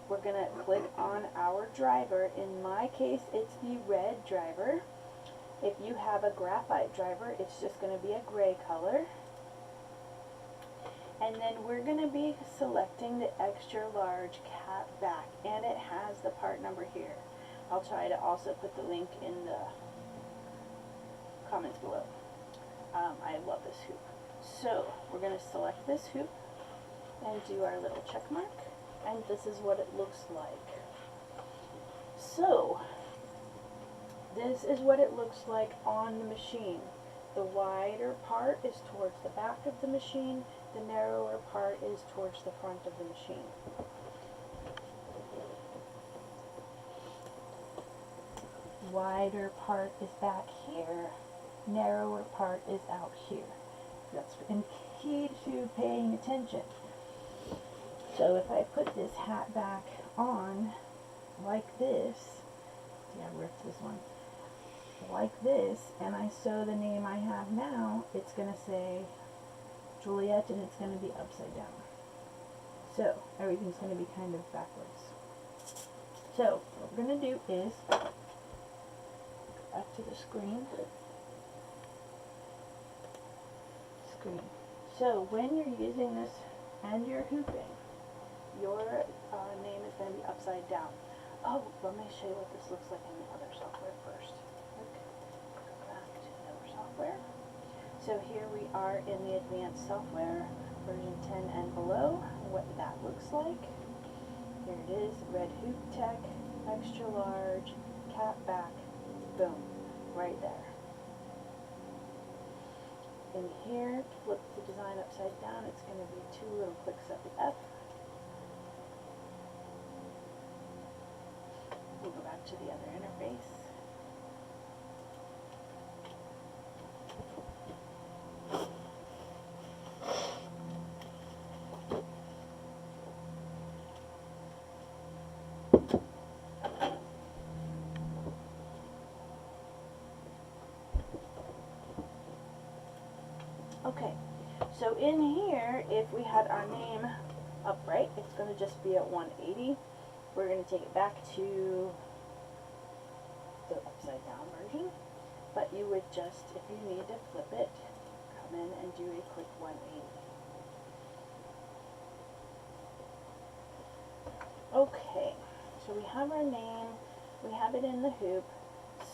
we're going to click on our driver. In my case, it's the red driver. If you have a graphite driver, it's just going to be a gray color. And then we're going to be selecting the extra large cap back, and it has the part number here. I'll try to also put the link in the comments below. I love this hoop. So we're going to select this hoop and do our little check mark, and this is what it looks like. So this is what it looks like on the machine. The wider part is towards the back of the machine. The narrower part is towards the front of the machine. Wider part is back here. Narrower part is out here. That's key to paying attention. So if I put this hat back on like this, see I ripped this one, like this, and I sew the name I have now, it's going to say Juliet, and it's going to be upside down. So everything's going to be kind of backwards. So what we're going to do is go back to the screen. So when you're using this and you're hooping, your name is going to be upside down. Oh, let me show you what this looks like in the other software first. Okay. Go back to the other software. So here we are in the advanced software, version 10 and below, what that looks like. Here it is, red hoop tech, extra large, cap back, boom, right there. In here, to flip the design upside down, it's going to be 2 little clicks of the F. We'll go back to the other interface. Okay, so in here, if we had our name upright, it's going to just be at 180. We're going to take it back to the upside down version, but you would just, if you need to flip it, come in and do a quick 180. Okay, so we have our name, we have it in the hoop,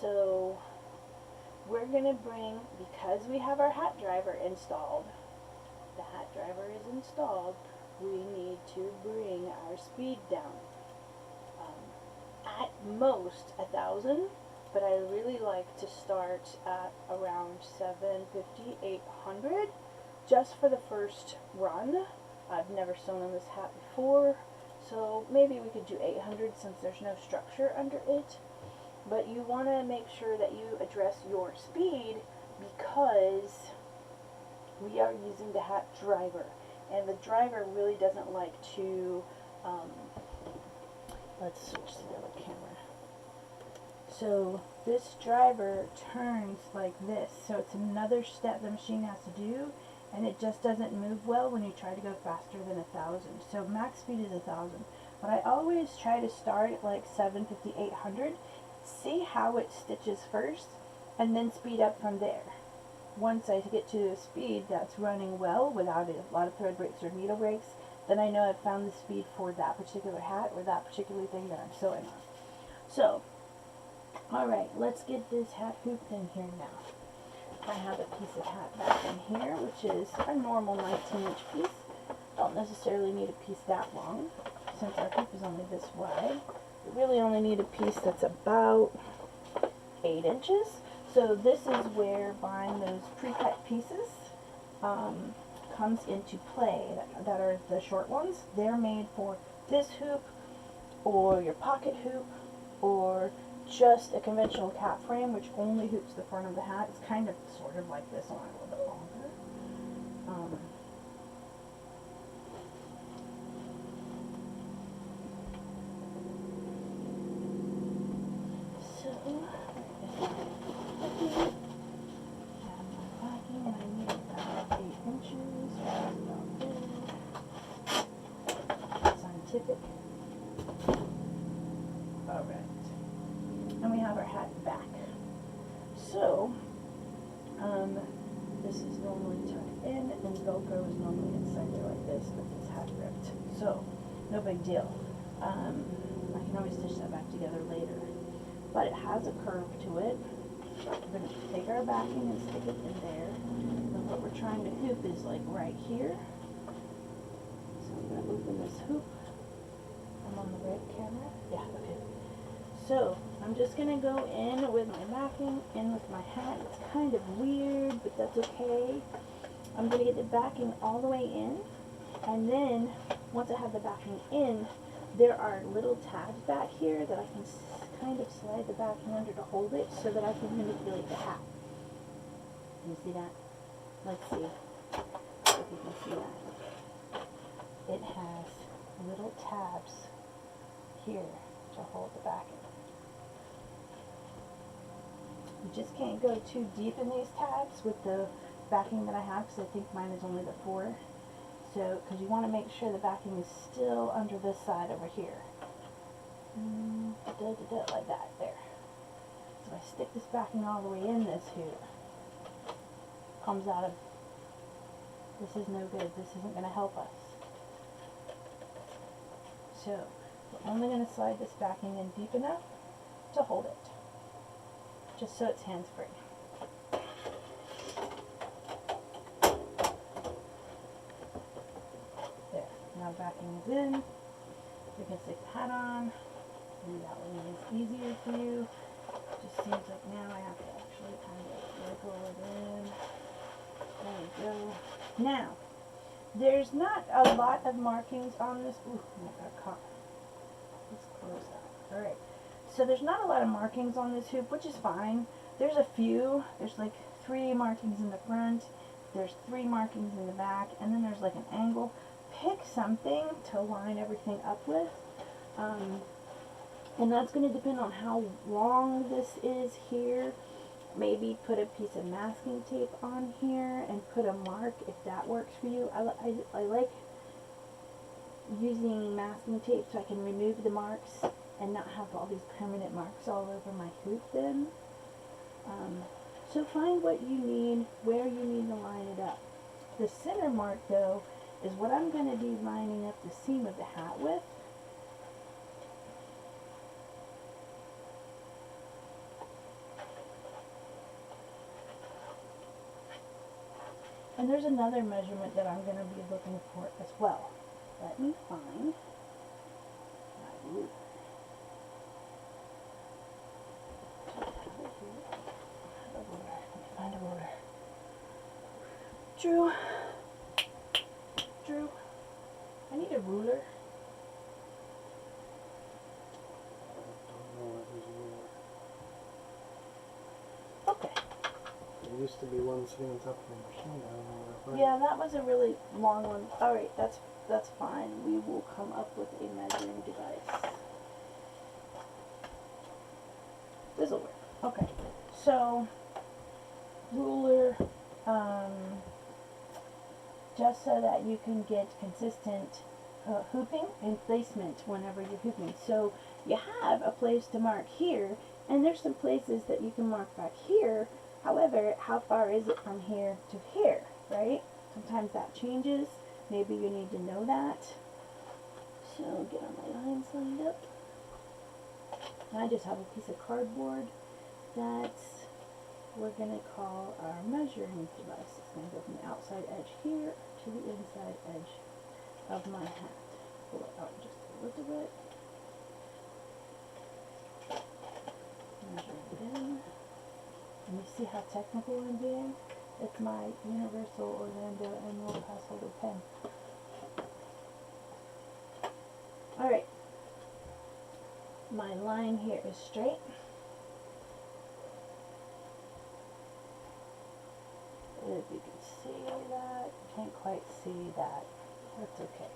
so we're going to bring, because we have our hat driver installed, the hat driver is installed, we need to bring our speed down. At most 1,000, but I really like to start at around 750, 800, just for the first run. I've never sewn on this hat before, so maybe we could do 800 since there's no structure under it. But you want to make sure that you address your speed because we are using the hat driver, and the driver really doesn't like to, let's switch to the other camera. So this driver turns like this, so it's another step the machine has to do, and it just doesn't move well when you try to go faster than 1,000. So max speed is 1,000, but I always try to start at like 750, 800. See how it stitches first, and then speed up from there. Once I get to a speed that's running well without a lot of thread breaks or needle breaks, then I know I've found the speed for that particular hat or that particular thing that I'm sewing on. So, alright, let's get this hat hooped in here now. I have a piece of hat back in here, which is a normal 19-inch piece. Don't necessarily need a piece that long, since our hoop is only this wide. We really only need a piece that's about 8 inches. So this is where buying those pre-cut pieces comes into play, that are the short ones. They're made for this hoop, or your pocket hoop, or just a conventional cap frame, which only hoops the front of the hat. It's kind of sort of like this, only a little bit longer. Scientific. Alright. And we have our hat back. So, this is normally tucked in, and Velcro is normally inside there like this, but this hat ripped. So, no big deal. I can always stitch that back together later. But it has a curve to it. We're going to take our backing and stick it in there. And what we're trying to hoop is like right here. So I'm going to open this hoop. I'm on the right camera. Yeah, okay. So I'm just going to go in with my backing, in with my hat. It's kind of weird, but that's okay. I'm going to get the backing all the way in. And then, once I have the backing in, there are little tabs back here that I can kind of slide the backing under to hold it so that I can manipulate the hat. Can you see that? Let's see if you can see that. It has little tabs here to hold the backing. You just can't go too deep in these tabs with the backing that I have, because I think mine is only the 4. So, because you want to make sure the backing is still under this side over here. Like that, there. So I stick this backing all the way in this hoop. Comes out of, this is no good, this isn't going to help us. So, we're only going to slide this backing in deep enough to hold it. Just so it's hands-free. There, now backing is in. We can stick the hat on. Maybe that way is easier for you. It just seems like now I have to actually kind of wiggle it in. There we go. Now, there's not a lot of markings on this. Ooh, I got caught. Let's close that. Alright. So there's not a lot of markings on this hoop, which is fine. There's a few. There's like 3 markings in the front. There's 3 markings in the back. And then there's like an angle. Pick something to line everything up with. And that's going to depend on how long this is here. Maybe put a piece of masking tape on here and put a mark if that works for you. I like using masking tape so I can remove the marks and not have all these permanent marks all over my hoop then. So find what you need, where you need to line it up. The center mark though is what I'm going to be lining up the seam of the hat with. And there's another measurement that I'm going to be looking for as well. Let me find my ruler. Find a ruler. Drew, I need a ruler. Okay. There used to be one sitting on top of the machine. I don't know where I Yeah, that was a really long one. Alright, that's fine. We will come up with a measuring device. This'll work. Okay. So, ruler, just so that you can get consistent hooping and placement whenever you're hooping. So you have a place to mark here, and there's some places that you can mark back here. However, how far is it from here to here, right? Sometimes that changes. Maybe you need to know that. So get all my lines lined up. I just have a piece of cardboard that we're going to call our measuring device. It's going to go from the outside edge here to the inside edge of my hat. Pull it out just a little bit. Measure it in. And you see how technical I'm being? It's my Universal Orlando Annual Pass Holder pen. Alright. My line here is straight. If you can see that, can't quite see that. That's okay.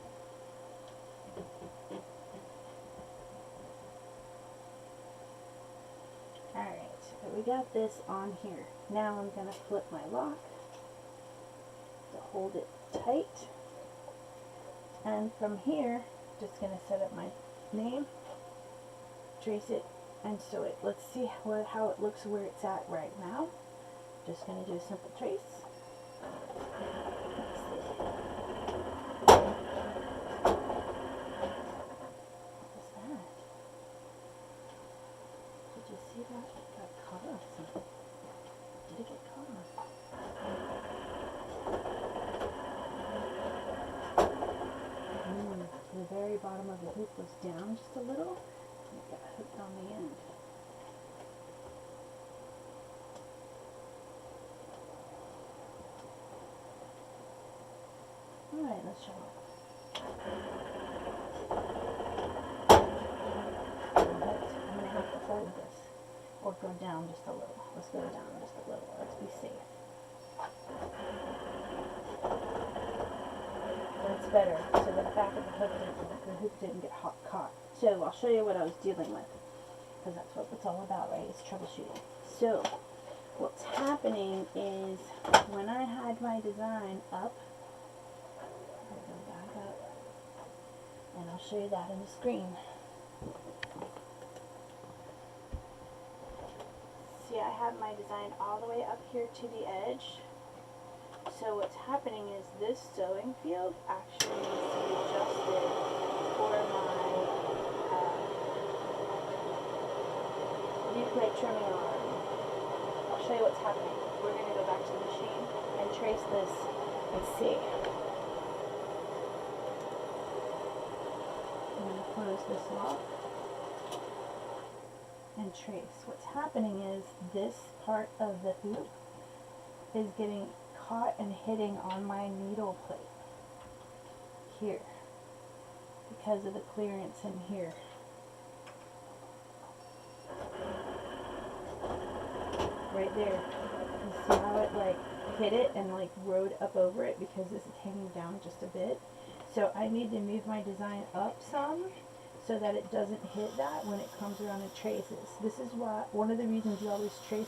Alright, but we got this on here. Now I'm going to flip my lock to hold it tight. And from here, just going to set up my name, trace it, and sew it. Let's see how it looks where it's at right now. Just going to do a simple trace. What's that? Did you see that? It got caught on something. Did it get caught on? The very bottom of the hoop was down just a little. It got hooked on the end. Alright, let's show it. I'm going to have to hold this, or go down just a little. Let's go down just a little. Let's be safe. That's better, so the back of the hoop didn't get caught. So I'll show you what I was dealing with, because that's what it's all about, right? It's troubleshooting. So what's happening is when I had my design up, and I'll show you that in the screen. See, I have my design all the way up here to the edge. So what's happening is this sewing field actually needs to be adjusted for my viewplate trimming arm. I'll show you what's happening. We're going to go back to the machine and trace this and see. I'm going to close this lock and trace. What's happening is this part of the hoop is getting caught and hitting on my needle plate here because of the clearance in here. Right there. You see how it like hit it and like rode up over it because this is hanging down just a bit. So I need to move my design up some so that it doesn't hit that when it comes around and traces. This is why, one of the reasons you always trace,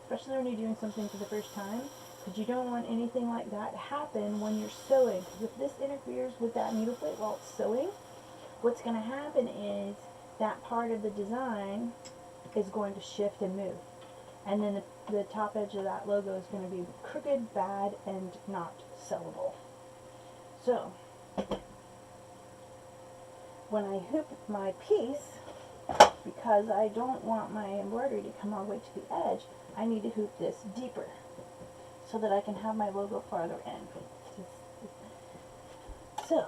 especially when you're doing something for the first time, because you don't want anything like that to happen when you're sewing. Because if this interferes with that needle plate while it's sewing, what's going to happen is that part of the design is going to shift and move. And then the top edge of that logo is going to be crooked, bad, and not sellable. So, when I hoop my piece, because I don't want my embroidery to come all the way to the edge, I need to hoop this deeper so that I can have my logo farther in. So,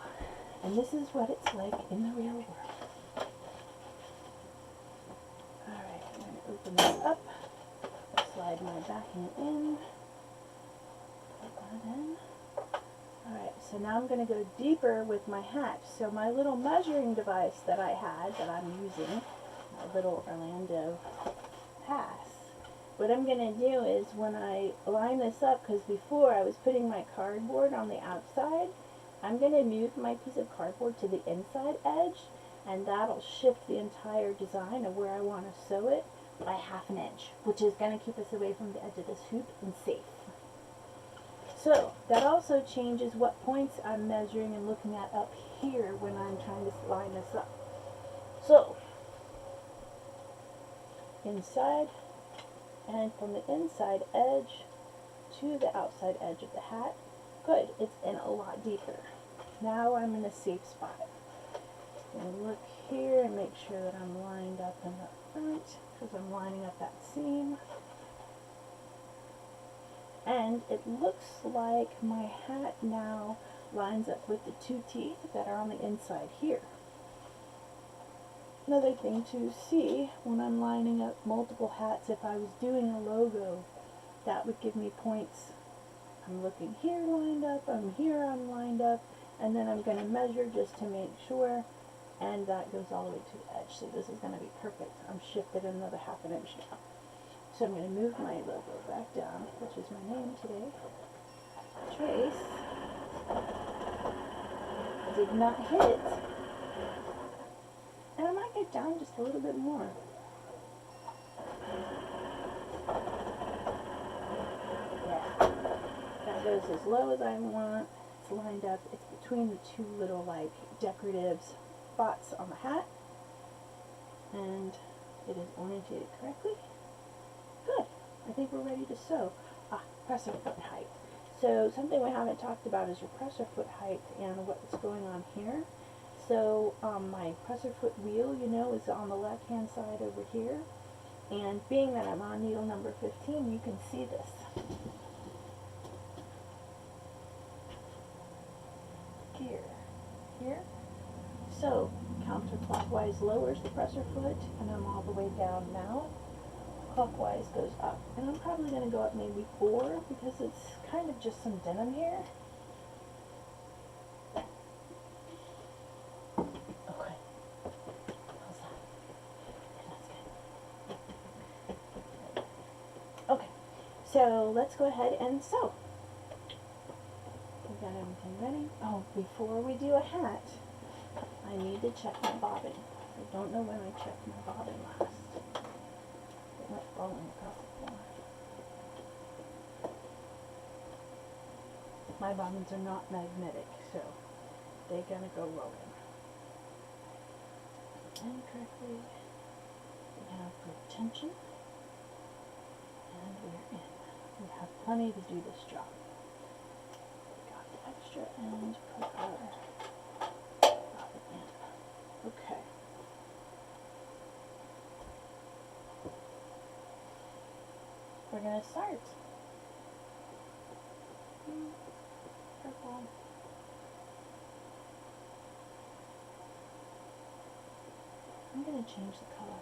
and this is what it's like in the real world. Alright, I'm going to open this up, slide my backing in, put that in. Alright, so now I'm going to go deeper with my hat. So my little measuring device that I had, that I'm using, my little Orlando pass, what I'm going to do is when I line this up, because before I was putting my cardboard on the outside, I'm going to move my piece of cardboard to the inside edge, and that'll shift the entire design of where I want to sew it by ½ inch, which is going to keep us away from the edge of this hoop and safe. So that also changes what points I'm measuring and looking at up here when I'm trying to line this up. So, inside, and from the inside edge to the outside edge of the hat. Good, it's in a lot deeper. Now I'm in a safe spot. I'm going to look here and make sure that I'm lined up in the front, because I'm lining up that seam. And it looks like my hat now lines up with the two teeth that are on the inside here. Another thing to see when I'm lining up multiple hats, if I was doing a logo, that would give me points. I'm looking here lined up, I'm here I'm lined up, and then I'm going to measure just to make sure, and that goes all the way to the edge. So this is going to be perfect. I'm shifted another half an inch now. So I'm going to move my logo back down, which is my name today. Trace. I did not hit. And I might get down just a little bit more. Yeah. That goes as low as I want. It's lined up. It's between the two little like decorative spots on the hat. And it is orientated correctly. Good. I think we're ready to sew. Presser foot height. So something we haven't talked about is your presser foot height and what's going on here. So my presser foot wheel, you know, is on the left hand side over here. And being that I'm on needle number 15, you can see this. Here. So counterclockwise lowers the presser foot, and I'm all the way down now. Clockwise goes up, and I'm probably going to go up maybe 4 because it's kind of just some denim here. Okay, how's that? That's good. Okay, so let's go ahead and sew. We've got everything ready. Oh, before we do a hat, I need to check my bobbin. I don't know when I checked my bobbin last. Not falling across the floor. My bobbins are not magnetic, so they're gonna go rolling. And correctly, we have good tension, and we're in. We have plenty to do this job. We got the extra end, put our bobbin in. Okay. We're going to start. Purple. I'm going to change the color.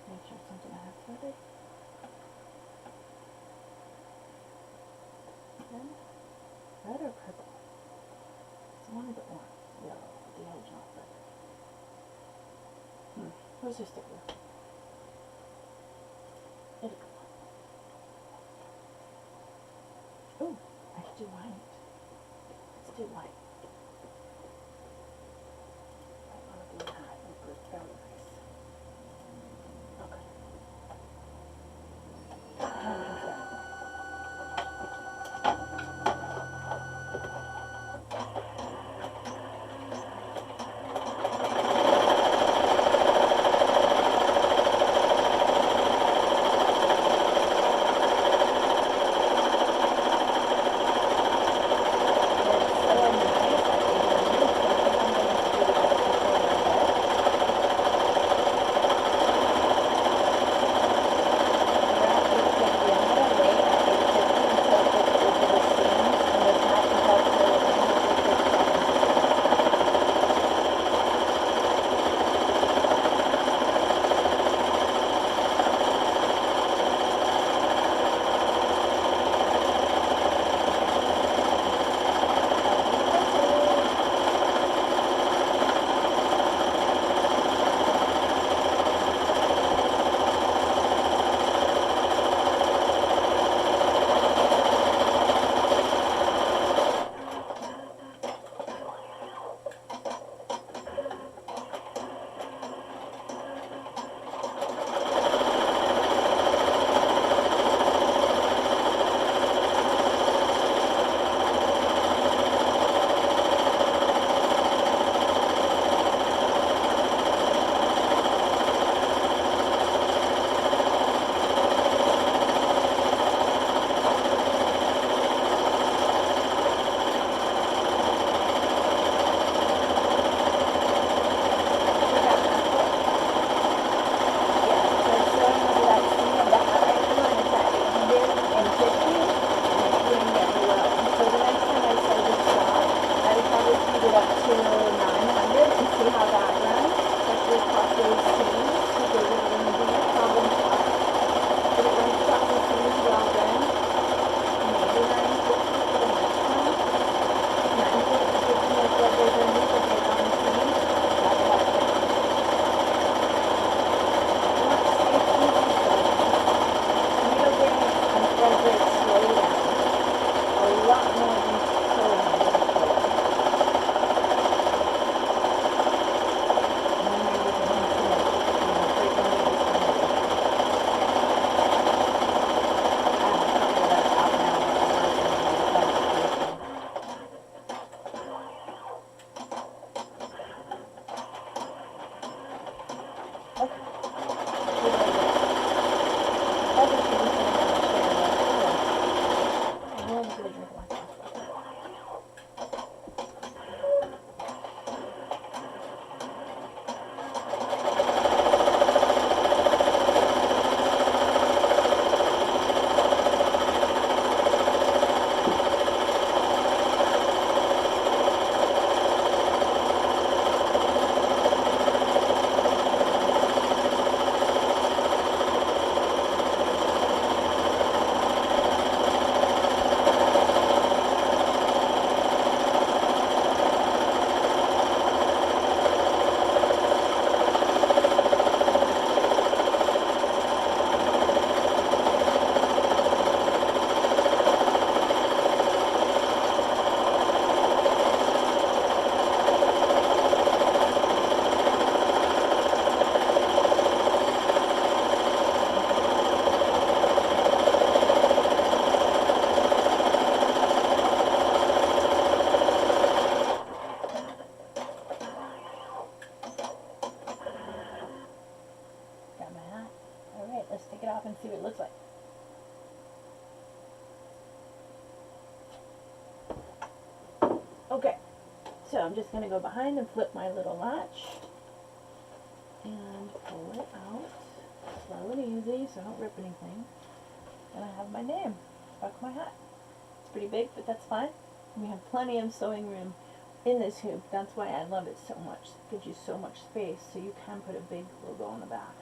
Make sure it's something I have threaded. Then, red or purple? It's one of the orange. Yellow. The yellow's not threaded. Where's your sticker? Oh, I could do white. Let's do white. I want a blue hat. It looks very nice. Okay. How is that? take it off and see what it looks like. Okay, so I'm just going to go behind and flip my little latch and pull it out slow and easy so I don't rip anything. And I have my name stuck my hat. It's pretty big, but that's fine. We have plenty of sewing room in this hoop. That's why I love it so much. It gives you so much space, so you can put a big logo on the back.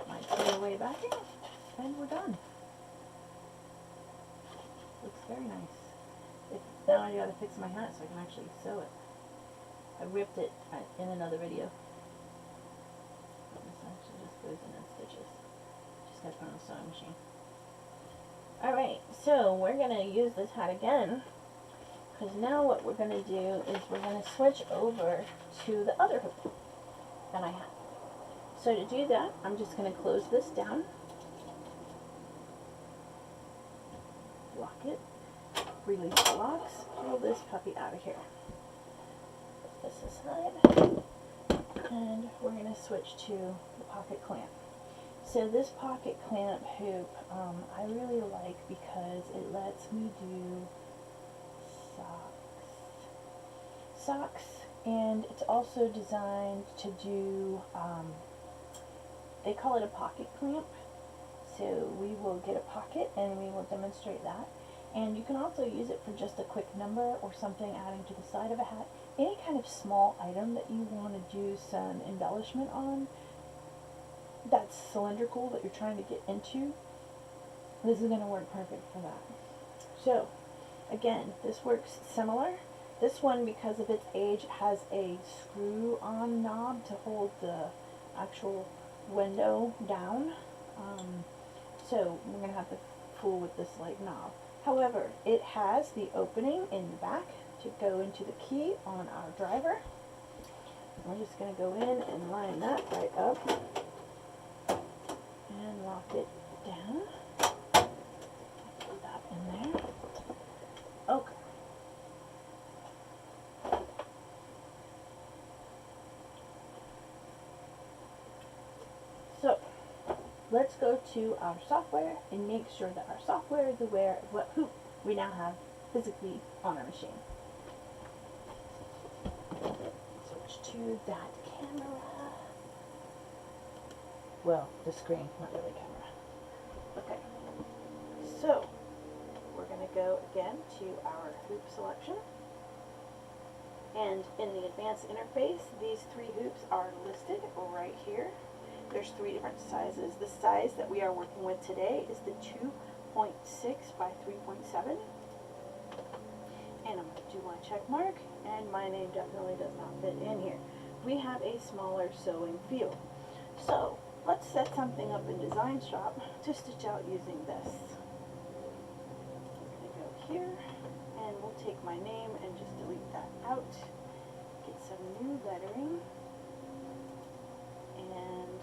Might put it away back in, and we're done. Looks very nice. Now I gotta fix my hat so I can actually sew it. I ripped it in another video. This actually just goes in stitches. Just gotta put it on a sewing machine. Alright, so we're gonna use this hat again, because now what we're gonna do is we're gonna switch over to the other hoop that I have. So to do that, I'm just gonna close this down, lock it, release the locks, pull this puppy out of here. Put this aside, and we're going to switch to the pocket clamp. So this pocket clamp hoop I really like because it lets me do socks, and it's also designed to do, they call it a pocket clamp. So we will get a pocket and we will demonstrate that. And you can also use it for just a quick number or something adding to the side of a hat. Any kind of small item that you want to do some embellishment on that's cylindrical that you're trying to get into, this is going to work perfect for that. So, again, this works similar. This one, because of its age, has a screw-on knob to hold the actual window down. So we're going to have to fool with this like knob. However, it has the opening in the back to go into the key on our driver. We're just going to go in and line that right up and lock it down. Put that in there. Okay. So, let's go to our software and make sure that our software is aware of what hoop we now have physically on our machine. Switch to that camera. Well, the screen, not really camera. Okay. So, we're going to go again to our hoop selection. And in the advanced interface, these 3 hoops are listed right here. There's 3 different sizes. The size that we are working with today is the 2.6 by 3.7. And I'm going to do my check mark, and my name definitely does not fit in here. We have a smaller sewing field. So, let's set something up in Design Shop to stitch out using this. I'm going to go here, and we'll take my name and just delete that out. Get some new lettering. And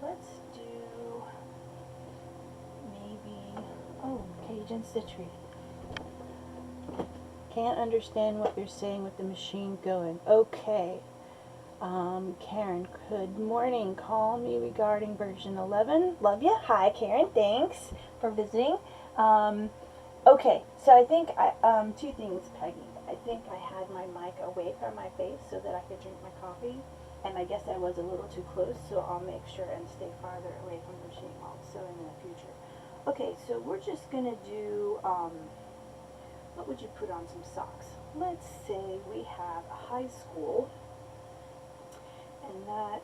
let's do maybe, Cajun Stitchery. Can't understand what you're saying with the machine going. Okay. Karen, good morning. Call me regarding version 11. Love you. Hi, Karen. Thanks for visiting. Okay, so I think 2 things, Peggy. I think I had my mic away from my face so that I could drink my coffee, and I guess I was a little too close, so I'll make sure and stay farther away from the machine while I'm sewing in the future. Okay, so we're just going to do, what would you put on some socks? Let's say we have a high school, and that,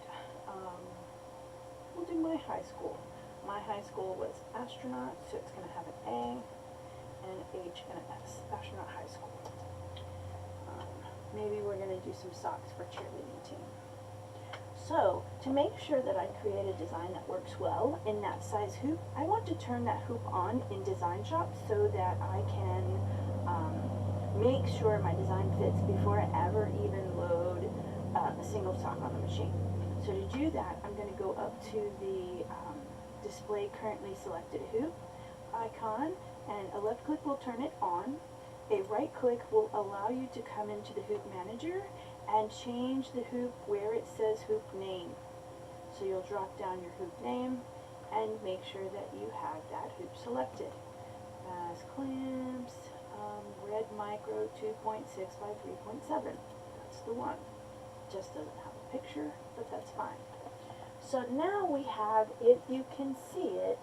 we'll do my high school. My high school was astronaut, so it's going to have an A, and an H, and an S. Astronaut high school. Maybe we're going to do some socks for cheerleading team. So, to make sure that I create a design that works well in that size hoop, I want to turn that hoop on in Design Shop so that I can make sure my design fits before I ever even load a single sock on the machine. So to do that, I'm going to go up to the Display Currently Selected Hoop icon, and a left click will turn it on. A right click will allow you to come into the hoop manager and change the hoop where it says hoop name. So you'll drop down your hoop name and make sure that you have that hoop selected. Bass clamps, red micro 2.6 by 3.7. That's the one. Just doesn't have a picture, but that's fine. So now we have, if you can see it,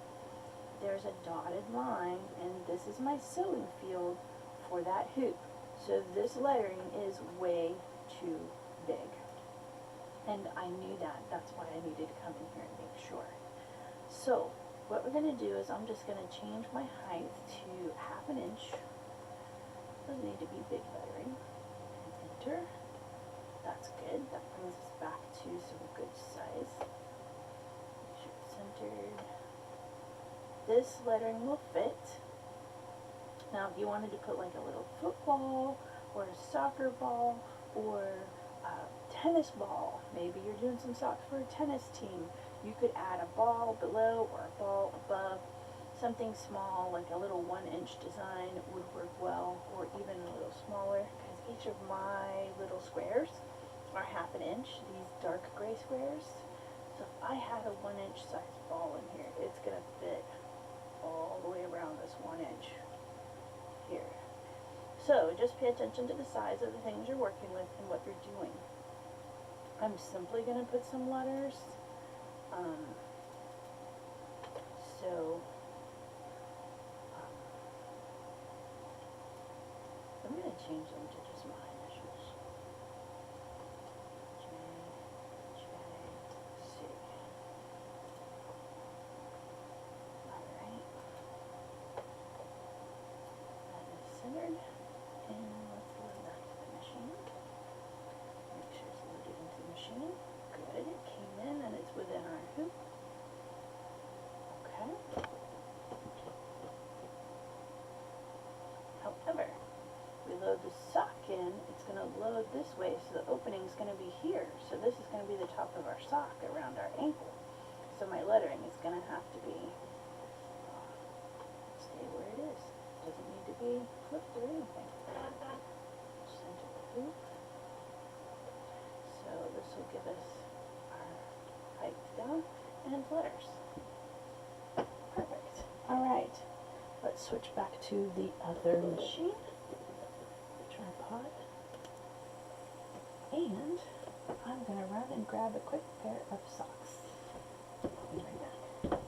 there's a dotted line, and this is my sewing field for that hoop. So this lettering is way too big. And I knew that. That's why I needed to come in here and make sure. So what we're going to do is I'm just going to change my height to 1/2 inch. Doesn't need to be big lettering. And enter. That's good. That brings us back to some good size. Make sure it's centered. This lettering will fit. Now if you wanted to put like a little football or a soccer ball or a tennis ball, maybe you're doing some socks for a tennis team, you could add a ball below or a ball above. Something small like a little 1-inch design would work well, or even a little smaller, because each of my little squares are 1/2 inch, these dark gray squares. So if I had a 1-inch size ball in here, it's going to fit all the way around this 1 inch here. So just pay attention to the size of the things you're working with and what you're doing. I'm simply going to put some letters. I'm going to change them to just my initials. J, C. Alright. That is centered. And let's load that to the machine. Make sure it's loaded into the machine. Good. It came in and it's within our hoop. Okay. However, we load the sock in, it's going to load this way, so the opening is going to be here. So this is going to be the top of our sock around our ankle. So my lettering is going to have to be, stay where it is. It doesn't need to be flipped or anything. Center the hoop. So this will give us our height down and letters. Perfect. Alright, let's switch back to the other machine. Tripod. And I'm going to run and grab a quick pair of socks. I'll be right back.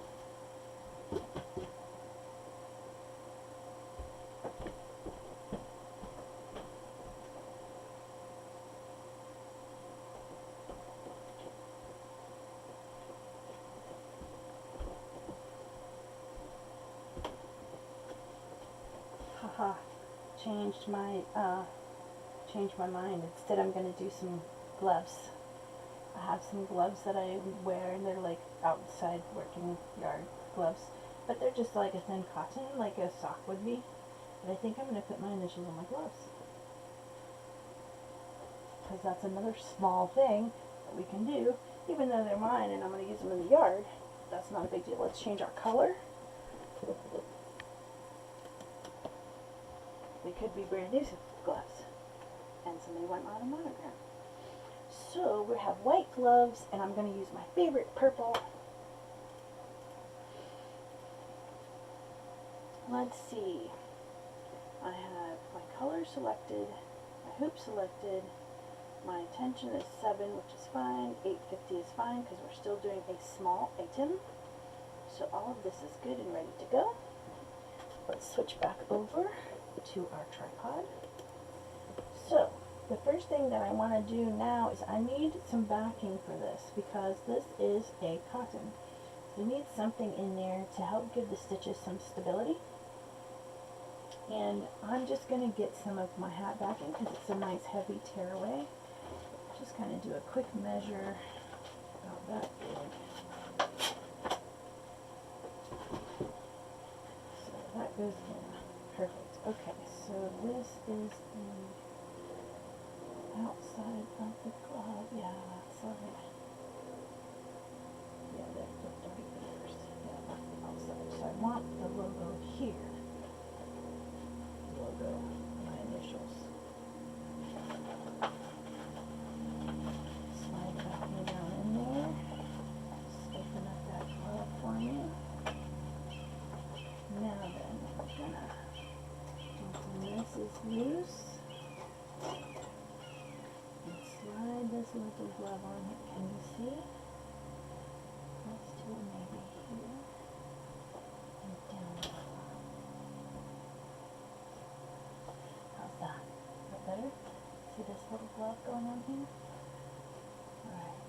Haha, changed my mind. Instead I'm going to do some gloves. I have some gloves that I wear, and they're like outside working yard gloves, but they're just like a thin cotton, like a sock would be. But I think I'm going to put my initials on my gloves, because that's another small thing that we can do, even though they're mine and I'm going to use them in the yard. That's not a big deal. Let's change our color. They could be brand new gloves, and somebody went on a monogram. So we have white gloves, and I'm going to use my favorite purple. Let's see. I have my color selected, my hoop selected, my tension is 7, which is fine, 850 is fine, because we're still doing a small item. So all of this is good and ready to go. Let's switch back over to our tripod. So the first thing that I want to do now is I need some backing for this, because this is a cotton. So I need something in there to help give the stitches some stability. And I'm just going to get some of my hat backing, because it's a nice heavy tearaway. Just kind of do a quick measure about that big. So that goes in. Perfect. Okay, so this is the outside of the glove. Yeah, that's right. Yeah, that's the first. Yeah, that's the outside. So I want the logo here. Logo. rubber glove on it. Can you see? Let's do maybe here and down the bottom. How's that? Is that better? See this little glove going on here? Alright.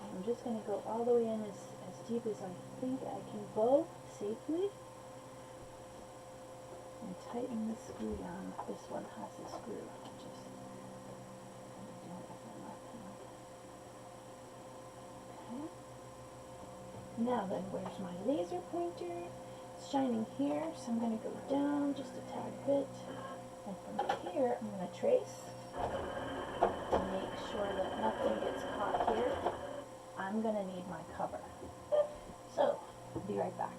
I'm just going to go all the way in as deep as I think I can go safely. And tighten the screw down. This one has a screw. I'm just do it with my left hand. Okay. Now then, where's my laser pointer? It's shining here, so I'm going to go down just a tad bit. And from here, I'm going to trace and make sure that nothing gets caught here. I'm going to need my cover. So, I'll be right back.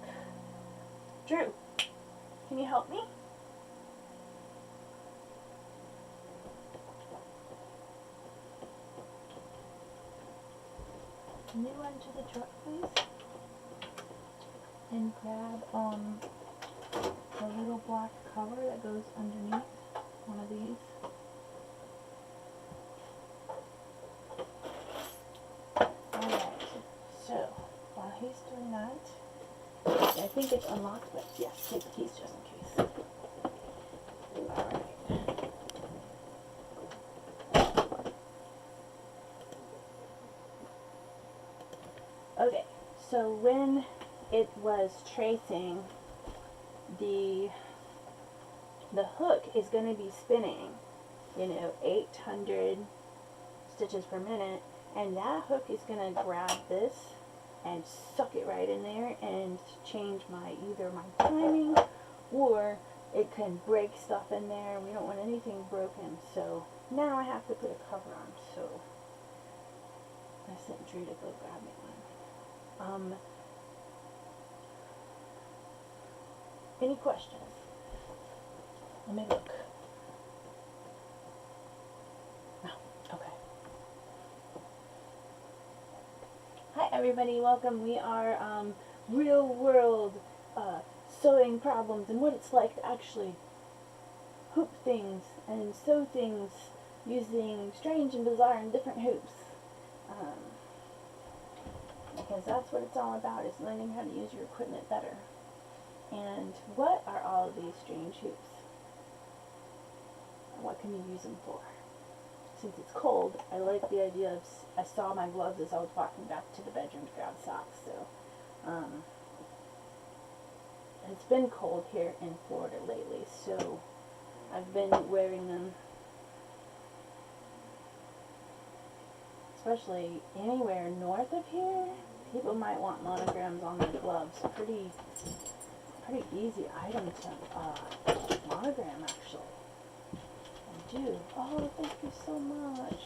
Drew, can you help me? Can you run to the truck, please? And grab the little black cover that goes underneath one of these. Alright, so while he's doing that, I think it's unlocked, but yes, take the keys just in case. Alright. Okay, so when it was tracing, the hook is going to be spinning, 800 stitches per minute, and that hook is going to grab this and suck it right in there and change either my timing, or it can break stuff in there. We don't want anything broken, so now I have to put a cover on. So I sent Drew to go grab me one. Any questions? Let me look. No. Okay. Hi everybody, welcome. We are real world sewing problems and what it's like to actually hoop things and sew things using strange and bizarre and different hoops. Because that's what it's all about, is learning how to use your equipment better. And what are all of these strange hoops? And what can you use them for? Since it's cold, I like the idea of, I saw my gloves as I was walking back to the bedroom to grab socks, so, it's been cold here in Florida lately, so I've been wearing them, especially anywhere north of here. People might want monograms on their gloves. Pretty easy item to monogram, actually. I do. Oh, thank you so much.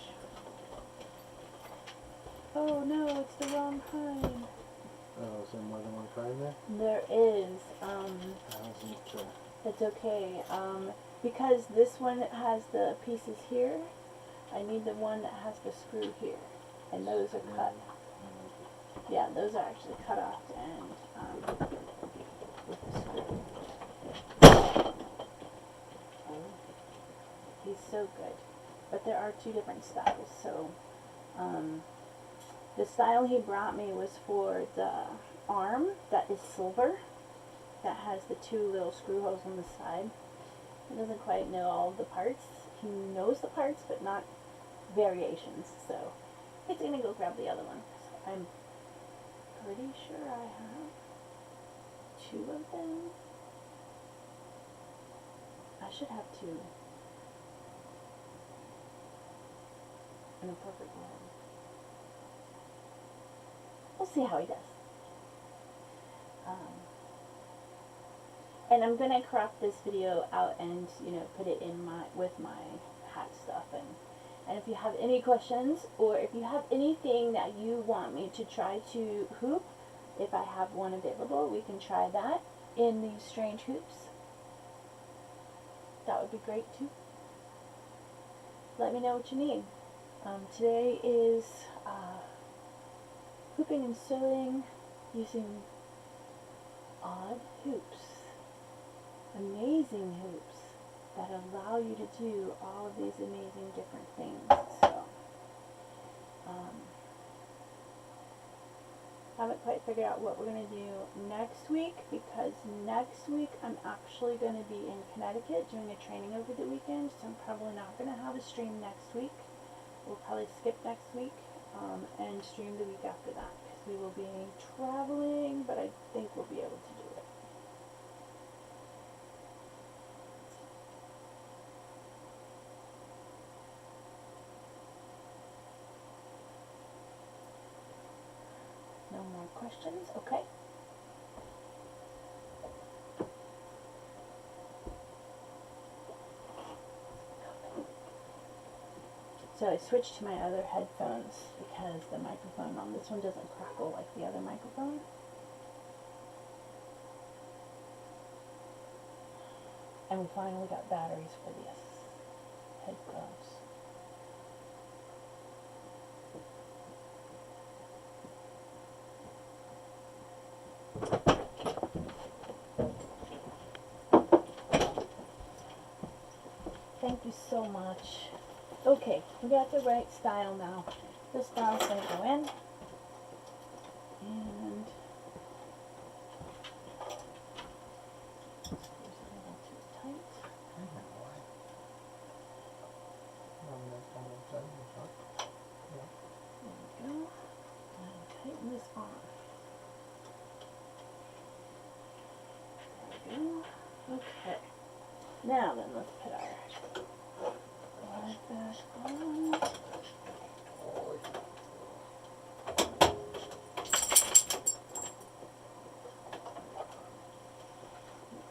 Oh no, it's the wrong kind. Oh, is there more than one kind there? There is. It's okay. Because this one has the pieces here, I need the one that has the screw here. And those are cut. Yeah, those are actually cut off and with the screw. He's so good. But there are two different styles. So the style he brought me was for the arm that is silver, that has the two little screw holes on the side. He doesn't quite know all of the parts. He knows the parts, but not variations. So he's gonna go grab the other one. I'm pretty sure I have two of them. I should have two in a perfect world. We'll see how he does. And I'm gonna crop this video out and put it in with my hat stuff. And if you have any questions, or if you have anything that you want me to try to hoop, if I have one available, we can try that in these strange hoops. That would be great too. Let me know what you need. Today is hooping and sewing using odd hoops. Amazing hoops. that allow you to do all of these amazing different things. So, haven't quite figured out what we're going to do next week, because next week I'm actually going to be in Connecticut doing a training over the weekend, so I'm probably not going to have a stream next week. We'll probably skip next week and stream the week after that, because we will be traveling, but I think we'll be able to do it. No more questions? Okay. So I switched to my other headphones because the microphone on this one doesn't crackle like the other microphone. And we finally got batteries for these headphones. Thank you so much. Okay, we got the right style now. This style's going to go in. And squeeze it a little too tight. There we go. And tighten this off. There we go. Okay. Now then, let's put our glide back on. Make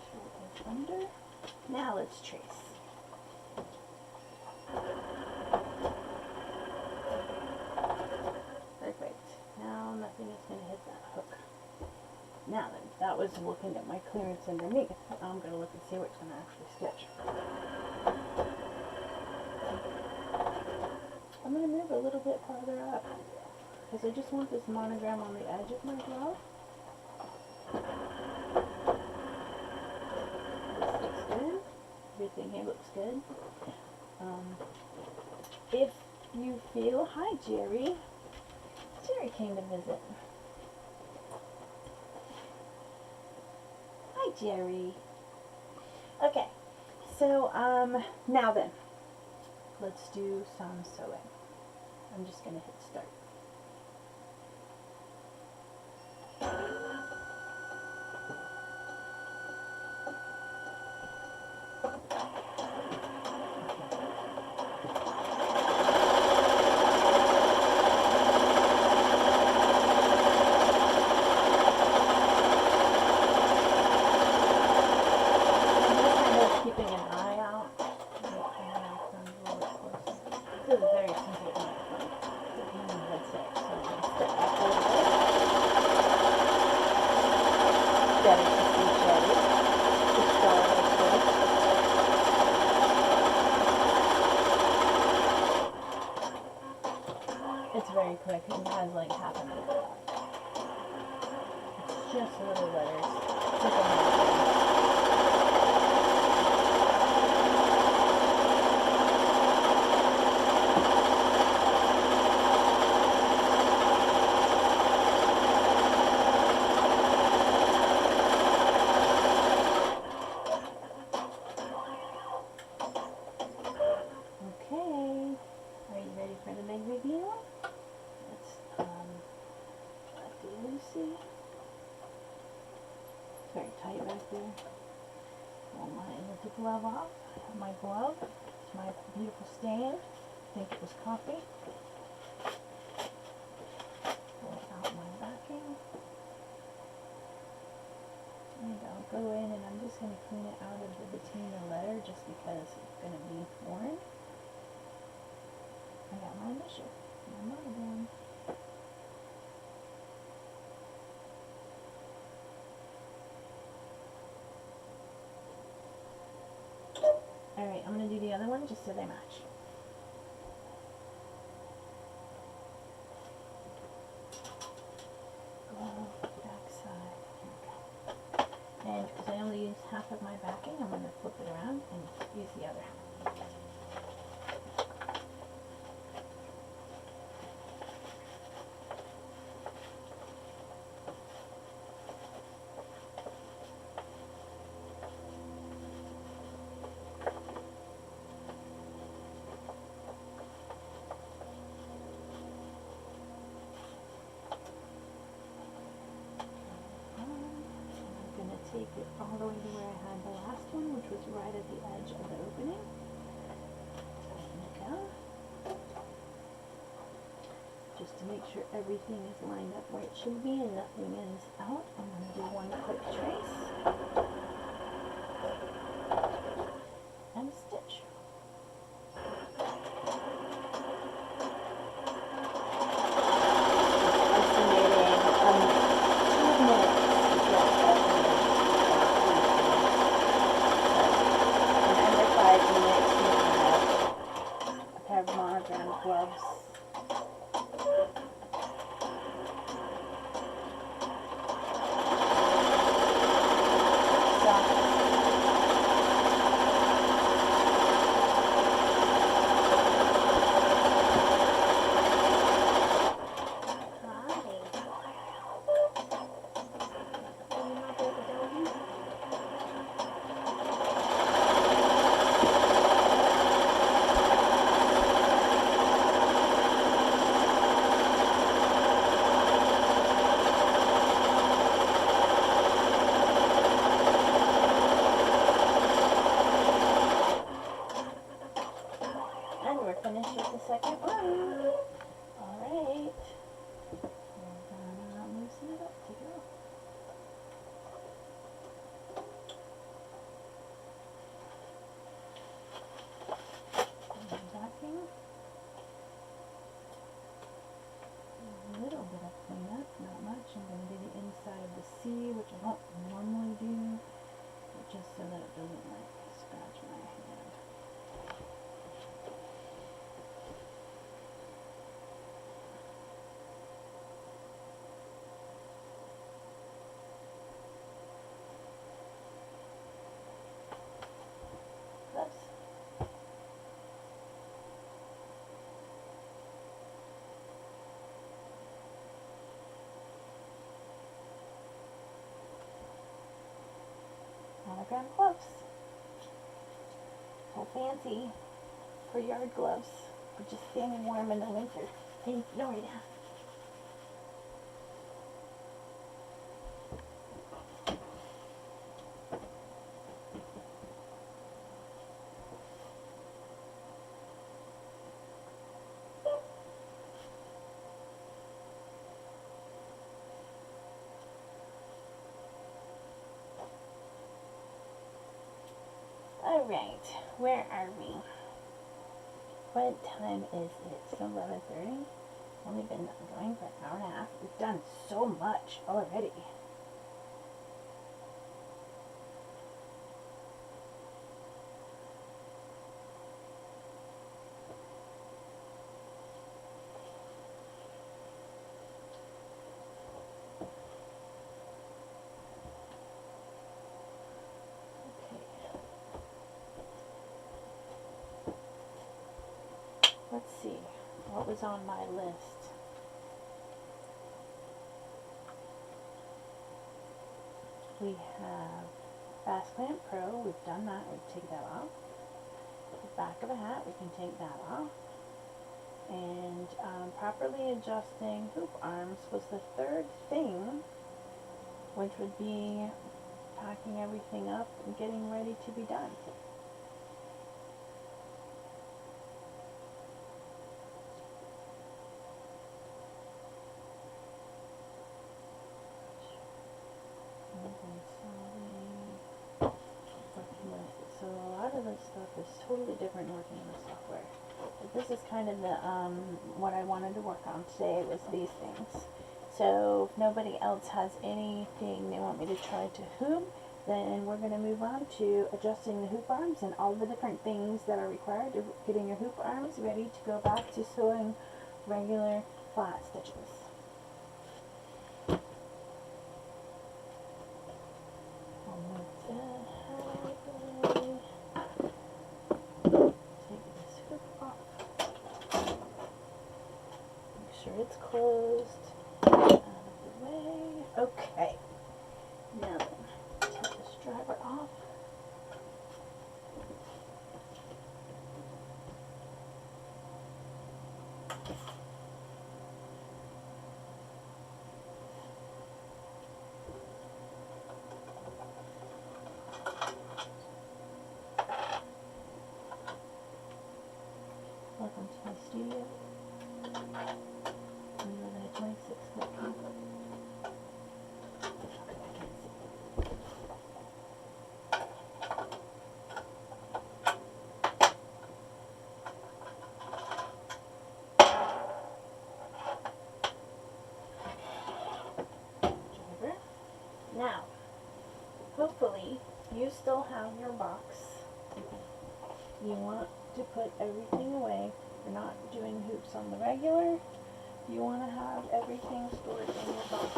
sure it goes under. Now let's trace. Perfect. Now nothing is going to hit that hook. Now then, that was looking at my clearance underneath. Now I'm going to look and see where it's going to actually stitch. I'm going to move a little bit farther up, because I just want this monogram on the edge of my glove. This looks good. Everything here looks good. If you feel, hi Jerry. Jerry came to visit. Hi Jerry. Okay, so now then, let's do some sewing. I'm just going to hit start. It's very quick. It has like half a minute left. It's just little letters. Okay. Are you ready for the big reveal? Lucy. It's very tight right there. Pull my little glove off. I have my glove. It's my beautiful stand. I think it was coffee. Pull out my backing. And I'll go in and I'm just going to clean it out of the between the letter just because it's going to be worn. I got my initial. My monogram. Alright, I'm going to do the other one just so they match. Glove, back side. Here we go. And because I only use half of my backing, I'm going to flip it around and use the it all the way to where I had the last one, which was right at the edge of the opening. Tighten it down. Just to make sure everything is lined up where it should be and nothing is out. I'm going to do one quick trace and stitch. Gloves. Second one. Alright. We're gonna loosen it up. Take it off. And backing. A little bit of cleanup, not much. I'm going to do the inside of the C, which I don't normally do, but just so that it doesn't like scratch my hand. Monogram gloves. So fancy for yard gloves for just staying warm in the winter in Florida. Alright, where are we? What time is it? It's 11:30. Only been going for an hour and a half. We've done so much already. Let's see, what was on my list? We have Fast Clamp Pro, we've done that, we take that off. The back of a hat, we can take that off. And properly adjusting hoop arms was the third thing, which would be packing everything up and getting ready to be done. So a lot of this stuff is totally different working in the software. But this is kind of the what I wanted to work on today was these things. So if nobody else has anything they want me to try to hoop, then we're going to move on to adjusting the hoop arms and all the different things that are required to getting your hoop arms ready to go back to sewing regular flat stitches. It's closed, out of the way. Okay, now then, take this driver off. Welcome to my studio. We live in a 26-foot camper. Now, hopefully, you still have your box. You want to put everything away. You're not doing hoops on the regular. You want to have everything stored in your box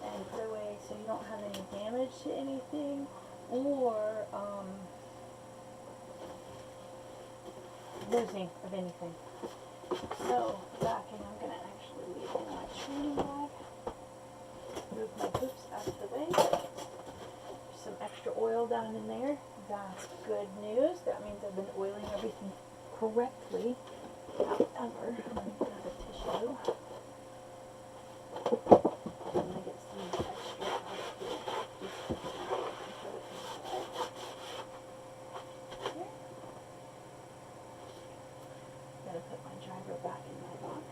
and put away so you don't have any damage to anything or losing of anything. So, back, and I'm going to actually leave it in my training bag. Move my hoops out of the way. There's some extra oil down in there. That's good news. That means I've been oiling everything correctly. However, let me grab a tissue. I'm going to get some extra out of here. Here. Gotta put my driver back in my box.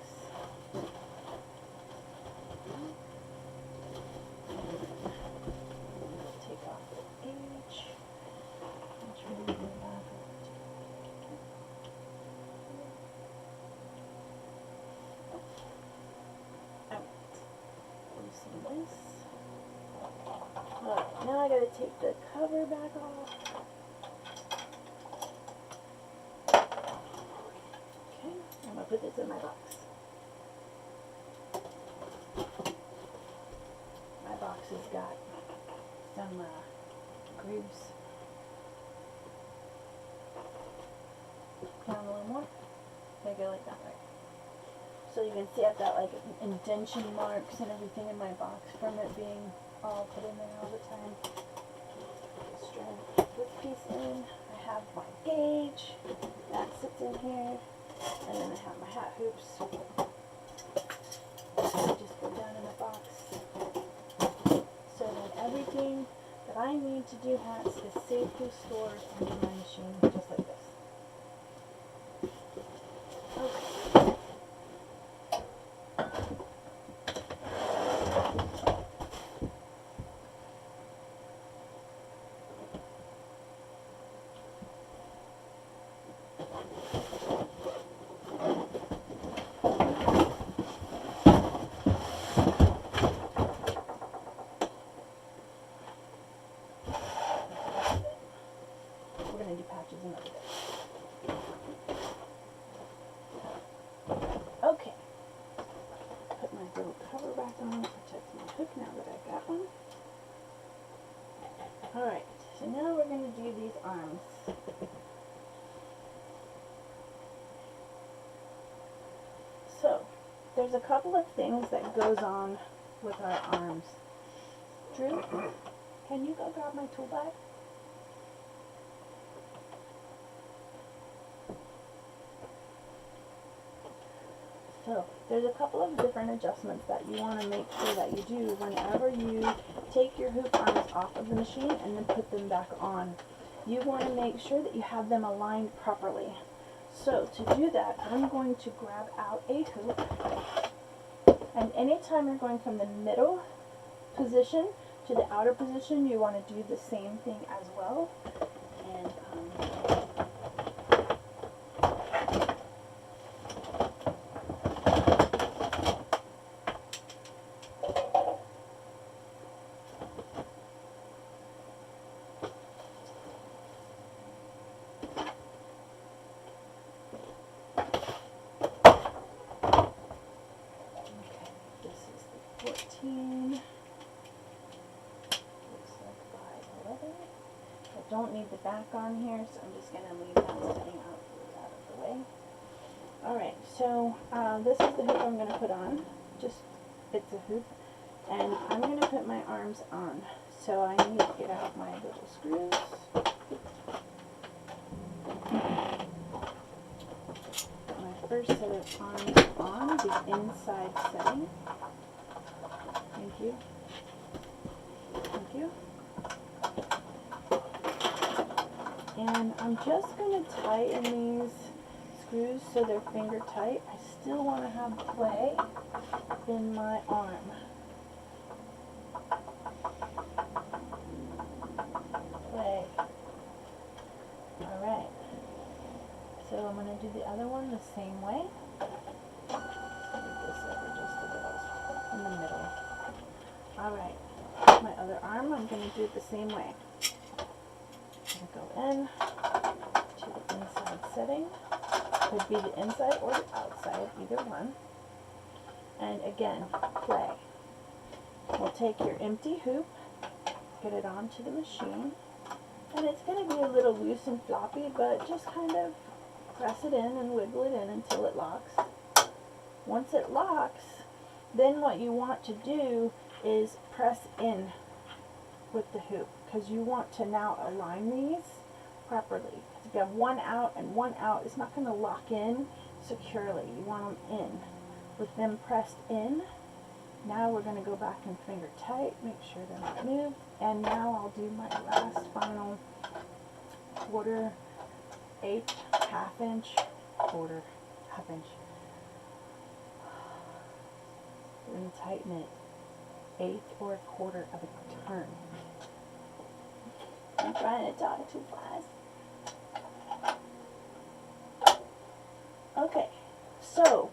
Take off the gauge. This. Alright, now I gotta take the cover back off. Okay, I'm gonna put this in my box. My box has got some grooves. Down a little more. Make it like that, right? So you can see I've got like indentation marks and everything in my box from it being all put in there all the time. Just try to put this piece in. I have my gauge. That sits in here. And then I have my hat hoops. They just go down in the box. So then everything that I need to do hats is safely stored into my machine just like this. Okay. Okay, put my little cover back on, protect my hook now that I've got one. Alright, so now we're going to do these arms. So, there's a couple of things that goes on with our arms. Drew, can you go grab my tool bag? So, there's a couple of different adjustments that you want to make sure that you do whenever you take your hoop arms off of the machine and then put them back on. You want to make sure that you have them aligned properly. So, to do that, I'm going to grab out a hoop, and anytime you're going from the middle position to the outer position, you want to do the same thing as well. And don't need the back on here, so I'm just going to leave that sitting out of the way. Alright, so this is the hoop I'm going to put on. It's a hoop. And I'm going to put my arms on. So I need to get out my little screws. Put my first set of arms on the inside setting. Thank you. Thank you. And I'm just going to tighten these screws so they're finger tight, I still want to have play in my arm. Play. Alright. So I'm going to do the other one the same way. Move this over just a little in the middle. Alright. My other arm, I'm going to do it the same way. I'm going to go in to the inside setting. Could be the inside or the outside, either one. And again, play. We'll take your empty hoop, get it onto the machine, and it's going to be a little loose and floppy, but just kind of press it in and wiggle it in until it locks. Once it locks, then what you want to do is press in with the hoop, because you want to now align these properly. If you have one out and one out, it's not going to lock in securely. You want them in. With them pressed in, now we're going to go back and finger tight, make sure they're not moved, and now I'll do my last final quarter, eighth, half inch, quarter, half inch. We're going to tighten it eighth or a quarter of a turn. I'm trying to talk too fast. Okay, so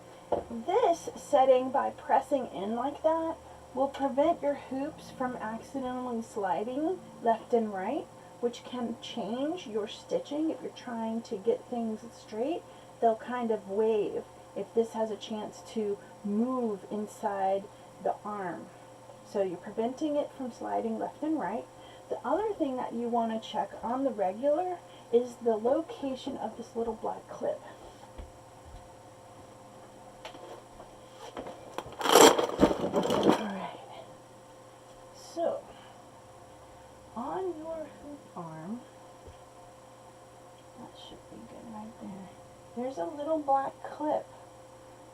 this setting by pressing in like that will prevent your hoops from accidentally sliding left and right, which can change your stitching. If you're trying to get things straight, they'll kind of wave if this has a chance to move inside the arm. So you're preventing it from sliding left and right. The other thing that you want to check on the regular is the location of this little black clip. Alright, so on your hoop arm, that should be good right there. There's a little black clip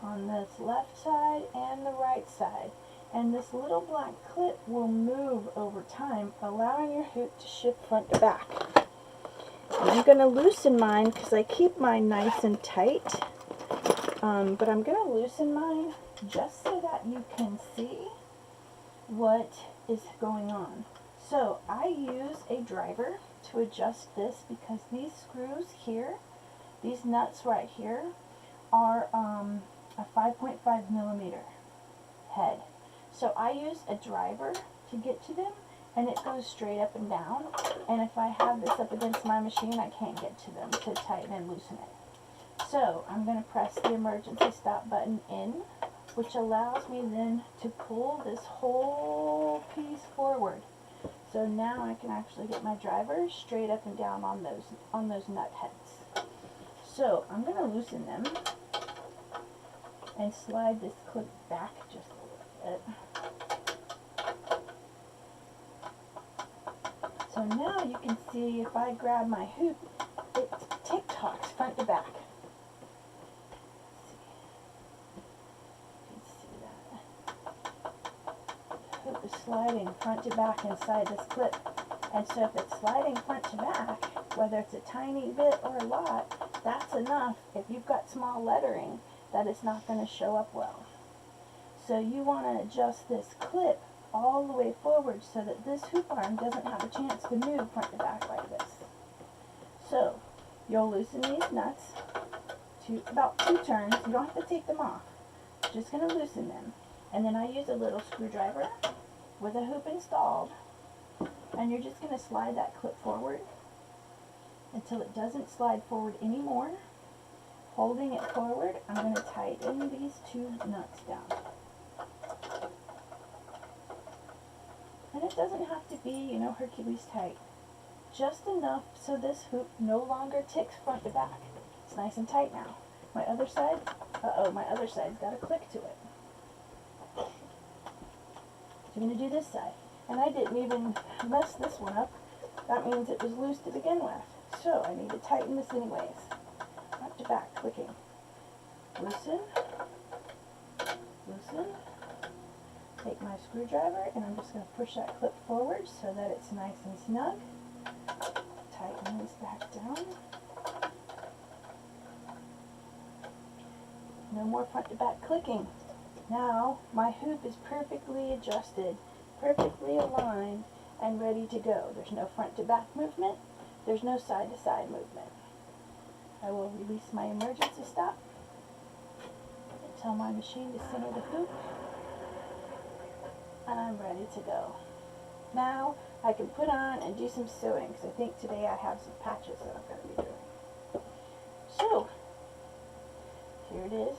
on this left side and the right side. And this little black clip will move over time, allowing your hoop to shift front to back. And I'm going to loosen mine because I keep mine nice and tight. But I'm going to loosen mine just so that you can see what is going on. So I use a driver to adjust this because these screws here, these nuts right here, are a 5.5 millimeter head. So I use a driver to get to them, and it goes straight up and down. And if I have this up against my machine, I can't get to them to tighten and loosen it. So I'm going to press the emergency stop button in, which allows me then to pull this whole piece forward. So now I can actually get my driver straight up and down on those nut heads. So I'm going to loosen them and slide this clip back just a little bit. So now you can see if I grab my hoop, it tick-tocks front to back. You can see that. The hoop is sliding front to back inside this clip. And so if it's sliding front to back, whether it's a tiny bit or a lot, that's enough. If you've got small lettering, that it's not going to show up well. So you want to adjust this clip all the way forward so that this hoop arm doesn't have a chance to move front to back like this. So you'll loosen these nuts to about 2 turns. You don't have to take them off. You're just going to loosen them. And then I use a little screwdriver with a hoop installed, and you're just going to slide that clip forward until it doesn't slide forward anymore. Holding it forward, I'm going to tighten these 2 nuts down. And it doesn't have to be, Hercules tight. Just enough so this hoop no longer ticks front to back. It's nice and tight now. My other side, my other side's got a click to it. So I'm going to do this side. And I didn't even mess this one up. That means it was loose to begin with. So I need to tighten this anyways. Front to back, clicking. Loosen. Loosen. Take my screwdriver and I'm just going to push that clip forward so that it's nice and snug. Tighten this back down. No more front to back clicking. Now my hoop is perfectly adjusted, perfectly aligned, and ready to go. There's no front to back movement. There's no side to side movement. I will release my emergency stop and tell my machine to center the hoop, and I'm ready to go. Now I can put on and do some sewing, because I think today I have some patches that I'm going to be doing. So, here it is.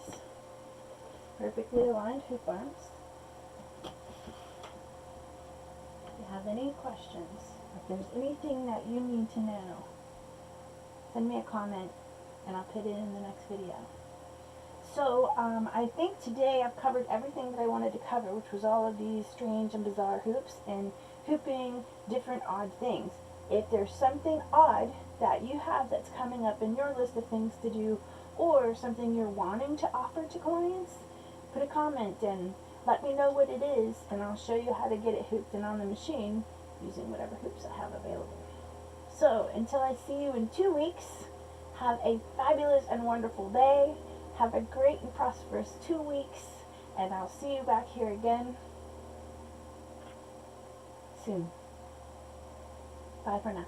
Perfectly aligned hoop arms. If you have any questions, if there's anything that you need to know, send me a comment and I'll put it in the next video. So, I think today I've covered everything that I wanted to cover, which was all of these strange and bizarre hoops and hooping different odd things. If there's something odd that you have that's coming up in your list of things to do, or something you're wanting to offer to clients, put a comment and let me know what it is, and I'll show you how to get it hooped and on the machine using whatever hoops I have available. So, until I see you in 2 weeks, have a fabulous and wonderful day. Have a great and prosperous 2 weeks, and I'll see you back here again soon. Bye for now.